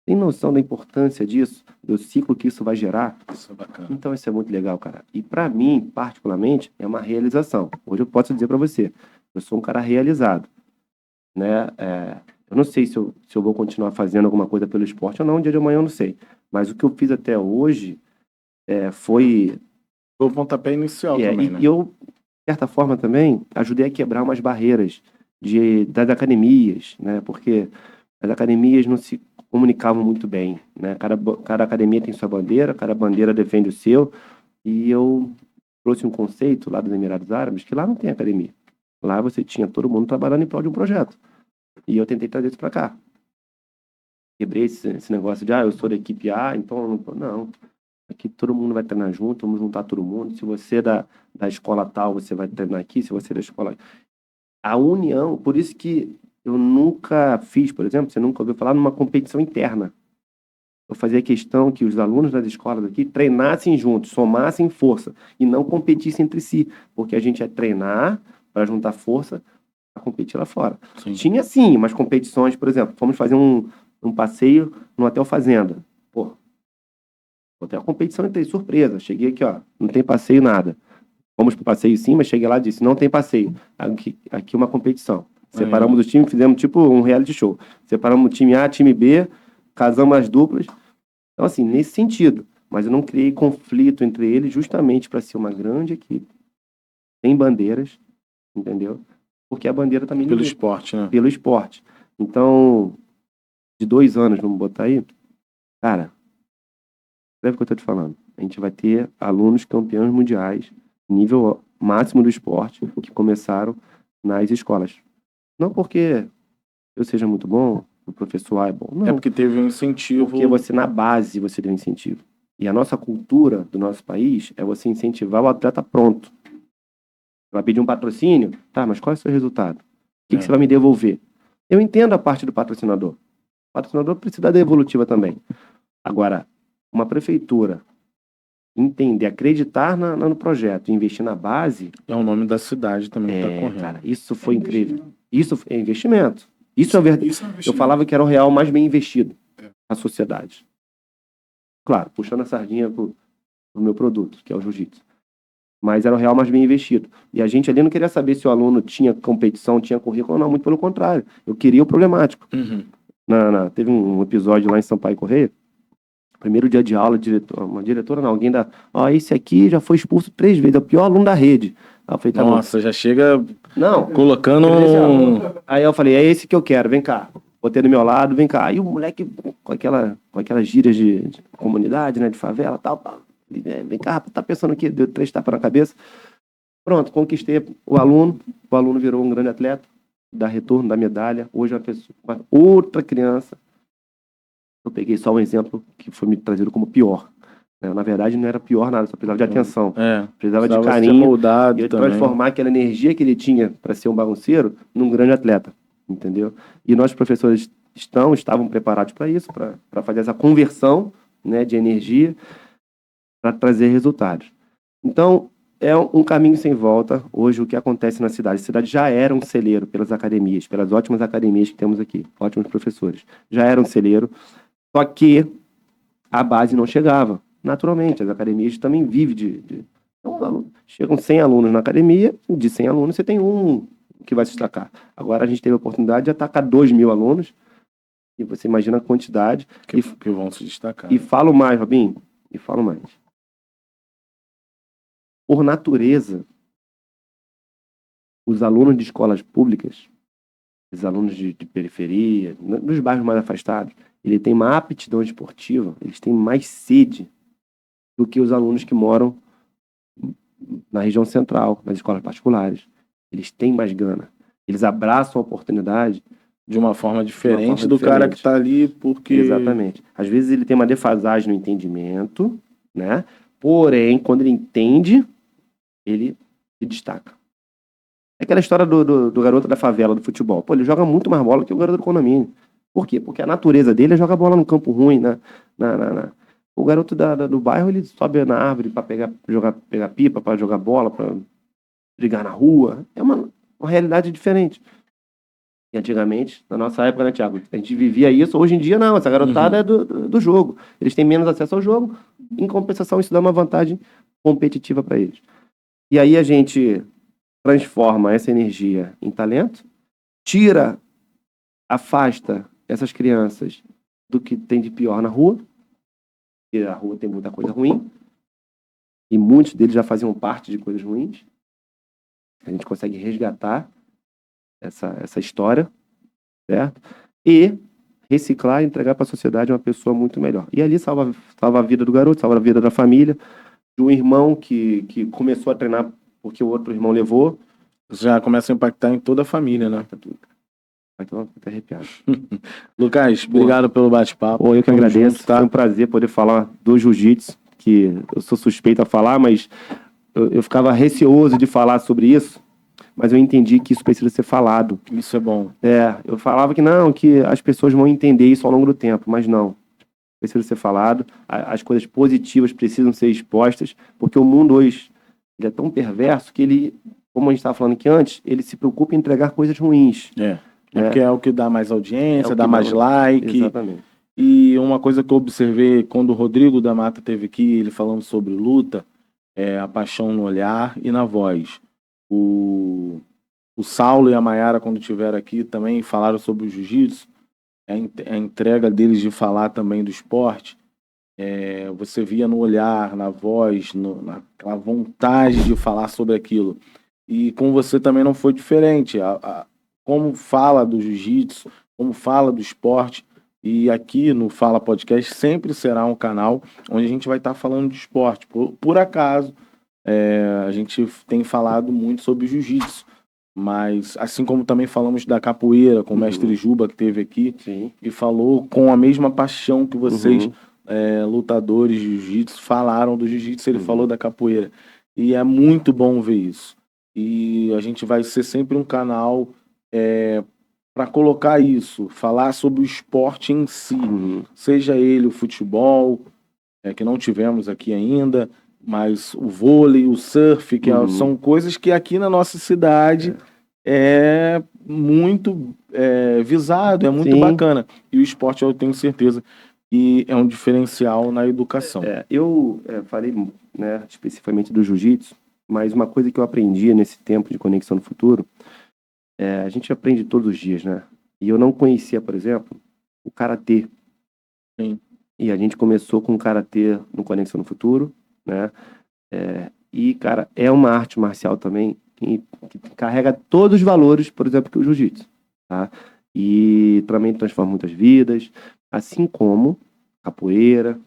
Tem noção da importância disso, do ciclo que isso vai gerar? Isso é bacana. Então isso é muito legal, cara. E para mim, particularmente, é uma realização. Hoje eu posso dizer para você, eu sou um cara realizado, né? Eu não sei se eu vou continuar fazendo alguma coisa pelo esporte ou não, um dia de amanhã eu não sei. Mas o que eu fiz até hoje foi o pontapé inicial também, né? E eu, de certa forma também, ajudei a quebrar umas barreiras das academias, né? Porque as academias não se comunicavam muito bem, né? Cada academia tem sua bandeira, cada bandeira defende o seu, e eu trouxe um conceito lá dos Emirados Árabes, que lá não tem academia. Lá você tinha todo mundo trabalhando em prol de um projeto. E eu tentei trazer isso para cá. quebrei esse negócio de, eu sou da equipe A, então eu não tô. Não. Aqui todo mundo vai treinar junto, vamos juntar todo mundo. Se você é da escola tal, você vai treinar aqui. Se você é da escola. A união, por isso que eu nunca fiz, por exemplo, você nunca ouviu falar numa competição interna. Eu fazia questão que os alunos das escolas aqui treinassem juntos, somassem força e não competissem entre si, porque a gente é treinar para juntar força para competir lá fora. Sim. Tinha sim umas competições, por exemplo, fomos fazer um passeio no Hotel Fazenda. Pô, hotel competição entre surpresa. Cheguei aqui, não tem passeio nada. Fomos pro passeio sim, mas cheguei lá e disse, não tem passeio. Aqui uma competição. Separamos os times, fizemos tipo um reality show. Separamos o time A, time B, casamos as duplas. Então, assim, nesse sentido. Mas eu não criei conflito entre eles justamente para ser uma grande equipe. Sem bandeiras, entendeu? Porque a bandeira também... Pelo esporte, né? Pelo esporte. Então, de 2 anos, vamos botar aí, cara, escreve o que eu tô te falando. A gente vai ter alunos campeões mundiais, nível máximo do esporte, que começaram nas escolas. Não porque eu seja muito bom, o professor é bom. Não, É porque teve um incentivo. porque você, na base, você deu incentivo. E a nossa cultura do nosso país é você incentivar o atleta pronto. Vai pedir um patrocínio? Tá, mas qual é o seu resultado? O que você vai me devolver? Eu entendo a parte do patrocinador. O patrocinador precisa da devolutiva também. Agora, uma prefeitura entender, acreditar no projeto, investir na base... É o nome da cidade também que tá correndo. Cara, isso foi incrível. Isso é investimento. Isso é verdade. Isso é um Eu investimento. falava que era o real mais bem investido na sociedade. Claro, puxando a sardinha pro meu produto, que é o jiu-jitsu. Mas era o real mais bem investido. E a gente ali não queria saber se o aluno tinha competição, tinha currículo, não, muito pelo contrário. Eu queria o problemático. Uhum. Teve um episódio lá em Sampaio Correia, primeiro dia de aula, uma diretora, não, alguém esse aqui já foi expulso 3 vezes, é o pior aluno da rede. Aí eu falei, tá Nossa, bom. já chega Não, colocando aí eu falei, é esse que eu quero, vem cá. Botei do meu lado, vem cá. Aí o moleque, com aquelas gírias de comunidade, né, de favela, tal. Vem cá, tá pensando aqui, deu 3 tapas na cabeça. Pronto, conquistei o aluno virou um grande atleta, dá retorno da medalha. Hoje é uma outra criança. Eu peguei só um exemplo que foi me trazido como pior. Na verdade, não era pior nada, só precisava de atenção. Precisava de ser carinho. moldado E também. transformar aquela energia que ele tinha para ser um bagunceiro num grande atleta. Entendeu? E nós, professores, estavam preparados para isso, para fazer essa conversão, né, de energia para trazer resultados. Então, é um caminho sem volta. Hoje, o que acontece na cidade? A cidade já era um celeiro pelas academias, pelas ótimas academias que temos aqui, ótimos professores. Já era um celeiro, só que a base não chegava. Naturalmente, as academias também vivem Então, chegam 100 alunos na academia, de 100 alunos você tem um que vai se destacar. Agora a gente teve a oportunidade de atacar 2.000 alunos, e você imagina a quantidade. Que vão se destacar. E falo mais, Robinho, Por natureza, os alunos de escolas públicas, os alunos de periferia, nos bairros mais afastados, ele tem uma aptidão esportiva, eles têm mais sede do que os alunos que moram na região central, nas escolas particulares. Eles têm mais gana. Eles abraçam a oportunidade de uma forma diferente do cara que está ali, porque... Exatamente. Às vezes ele tem uma defasagem no entendimento, né? Porém, quando ele entende, ele se destaca. É aquela história do garoto da favela, do futebol. Pô, ele joga muito mais bola que o garoto do condomínio. Por quê? Porque a natureza dele é jogar bola no campo ruim, O garoto do bairro, ele sobe na árvore para pegar pipa, para jogar bola, para brigar na rua. É uma realidade diferente. E antigamente, na nossa época, né, Thiago? A gente vivia isso. Hoje em dia, não. Essa garotada é do jogo. Eles têm menos acesso ao jogo. Em compensação, isso dá uma vantagem competitiva para eles. E aí a gente transforma essa energia em talento, afasta essas crianças do que tem de pior na rua, porque a rua tem muita coisa ruim, e muitos deles já faziam parte de coisas ruins. A gente consegue resgatar essa história, certo? E reciclar e entregar para a sociedade uma pessoa muito melhor. E ali salva a vida do garoto, salva a vida da família, de um irmão que começou a treinar porque o outro irmão levou. Já começa a impactar em toda a família, né? Tô até arrepiado. Lucas, obrigado pelo bate-papo. Pô, eu que Tamo agradeço. junto, tá? Foi um prazer poder falar do jiu-jitsu, que eu sou suspeito a falar, mas eu ficava receoso de falar sobre isso, mas eu entendi que isso precisa ser falado. Isso é bom. Eu falava que não, que as pessoas vão entender isso ao longo do tempo, mas não. Precisa ser falado, as coisas positivas precisam ser expostas, porque o mundo hoje ele é tão perverso que ele, como a gente estava falando aqui antes, ele se preocupa em entregar coisas ruins. Porque é o que dá mais audiência, É o dá que mais dá- like. Exatamente. E uma coisa que eu observei quando o Rodrigo da Mata teve aqui, ele falando sobre luta, é a paixão no olhar e na voz. O Saulo e a Mayara, quando estiveram aqui, também falaram sobre o jiu-jitsu. A entrega deles de falar também do esporte. Você via no olhar, na voz, naquela vontade de falar sobre aquilo. E com você também não foi diferente. Como fala do jiu-jitsu, como fala do esporte. E aqui no Fala Podcast sempre será um canal onde a gente vai estar falando de esporte. Por acaso, a gente tem falado muito sobre jiu-jitsu. Mas assim como também falamos da capoeira com o mestre Juba, que esteve aqui, Sim. e falou com a mesma paixão que vocês, lutadores de jiu-jitsu, falaram do jiu-jitsu, ele falou da capoeira. E é muito bom ver isso. E a gente vai ser sempre um canal para colocar isso, falar sobre o esporte em si, seja ele o futebol, que não tivemos aqui ainda, mas o vôlei, o surf, que são coisas que aqui na nossa cidade é muito visado, é muito Sim. bacana. E o esporte, eu tenho certeza que é um diferencial na educação. Eu falei, né, especificamente do jiu-jitsu, mas uma coisa que eu aprendi nesse tempo de Conexão no Futuro, a gente aprende todos os dias, né? E eu não conhecia, por exemplo, o karatê. Sim. E a gente começou com o karatê no Conexão no Futuro, né? E, cara, é uma arte marcial também que carrega todos os valores, por exemplo, que o jiu-jitsu, tá? E também transforma muitas vidas, assim como capoeira.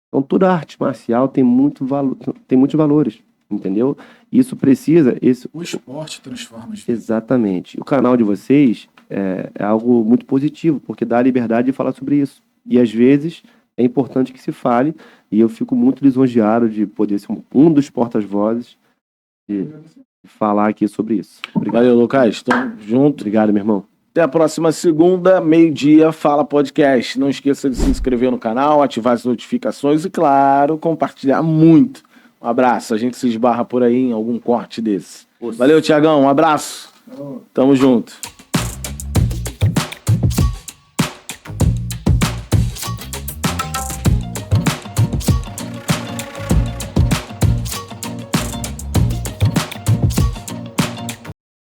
Então, toda arte marcial tem muitos valores, entendeu? Isso precisa... O esporte transforma as vidas. Exatamente. O canal de vocês é algo muito positivo, porque dá a liberdade de falar sobre isso. E, às vezes, é importante que se fale, e eu fico muito lisonjeado de poder ser um dos portas-vozes de falar aqui sobre isso. Obrigado. Valeu, Lucas. Tamo junto. Obrigado, meu irmão. Até a próxima segunda, meio-dia, Fala Podcast. Não esqueça de se inscrever no canal, ativar as notificações e, claro, compartilhar muito. Um abraço. A gente se esbarra por aí em algum corte desse. Valeu, Tiagão. Um abraço. Tamo junto.